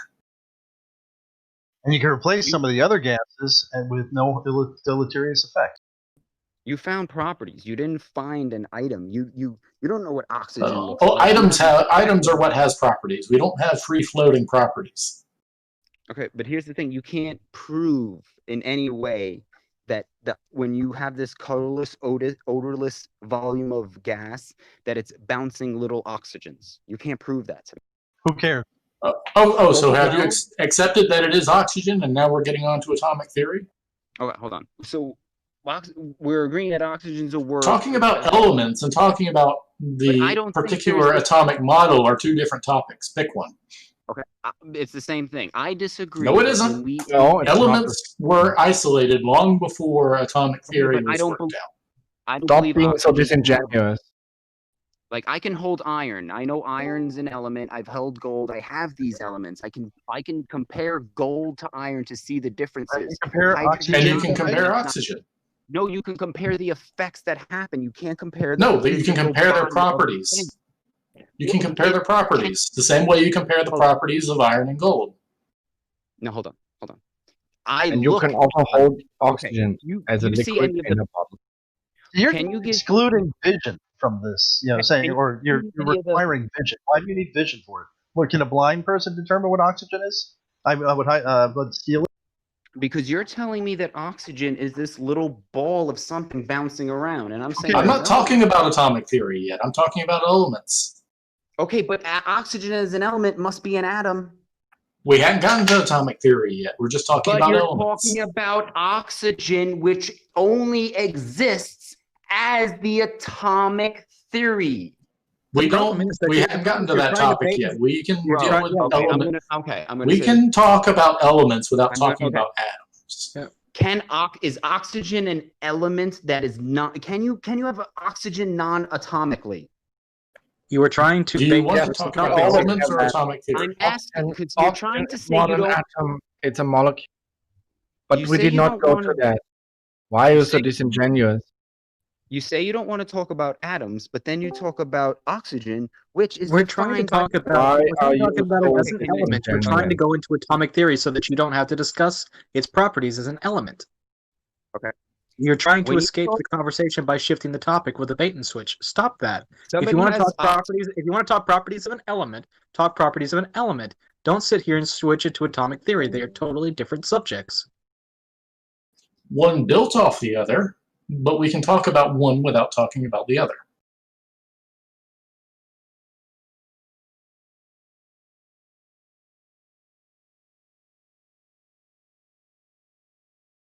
And you can replace some of the other gases and with no deleterious effect. You found properties. You didn't find an item. You don't know what oxygen looks like. Items are what has properties. We don't have free floating properties. Okay, but here's the thing: you can't prove in any way that when you have this colorless, odorless volume of gas, that it's bouncing little oxygens. You can't prove that to me. Who cares? So have you accepted that it is oxygen, and now we're getting on to atomic theory? Okay, hold on. So we're agreeing that oxygen's a word. Talking about elements and talking about the particular atomic model are two different topics. Pick one. Okay, it's the same thing. I disagree. No, it isn't. Elements were isolated long before atomic theory was worked out. I don't Stop believe being so disingenuous. Like, I can hold iron. I know iron's an element. I've held gold. I have these elements. I can compare gold to iron to see the differences. And you can compare oxygen. No, you can compare the effects that happen. You can't compare. You can compare their properties. You can compare their properties the same way you compare the properties of iron and gold. No, hold on. And you can also hold oxygen as a liquid in a bottle. You're excluding vision from this, saying, or you're requiring vision. Why do you need vision for it? What, can a blind person determine what oxygen is? I would steal it. Because you're telling me that oxygen is this little ball of something bouncing around, and I'm saying I'm not talking about atomic theory yet. I'm talking about elements. Okay, but oxygen as an element must be an atom. We haven't gotten to atomic theory yet. We're just talking about elements. But you're talking about oxygen, which only exists as the atomic theory. We haven't gotten to that topic yet. We can deal with elements. We can talk about elements without talking about atoms. Yeah. Is oxygen an element that is not? Can you have oxygen non-atomically? You were trying to. Do you want to talk about elements or atomic theory? I'm asking because you're trying to say you don't. Atom, it's a molecule. But we did not go to that. Why are you so disingenuous? You say you don't want to talk about atoms, but then you talk about oxygen, which is. We're trying to talk about it as an element. We're trying to go into atomic theory so that you don't have to discuss its properties as an element. Okay. You're trying to escape the conversation by shifting the topic with a bait and switch. Stop that. If you want to talk properties of an element, talk properties of an element. Don't sit here and switch it to atomic theory. They are totally different subjects. One built off the other, but we can talk about one without talking about the other.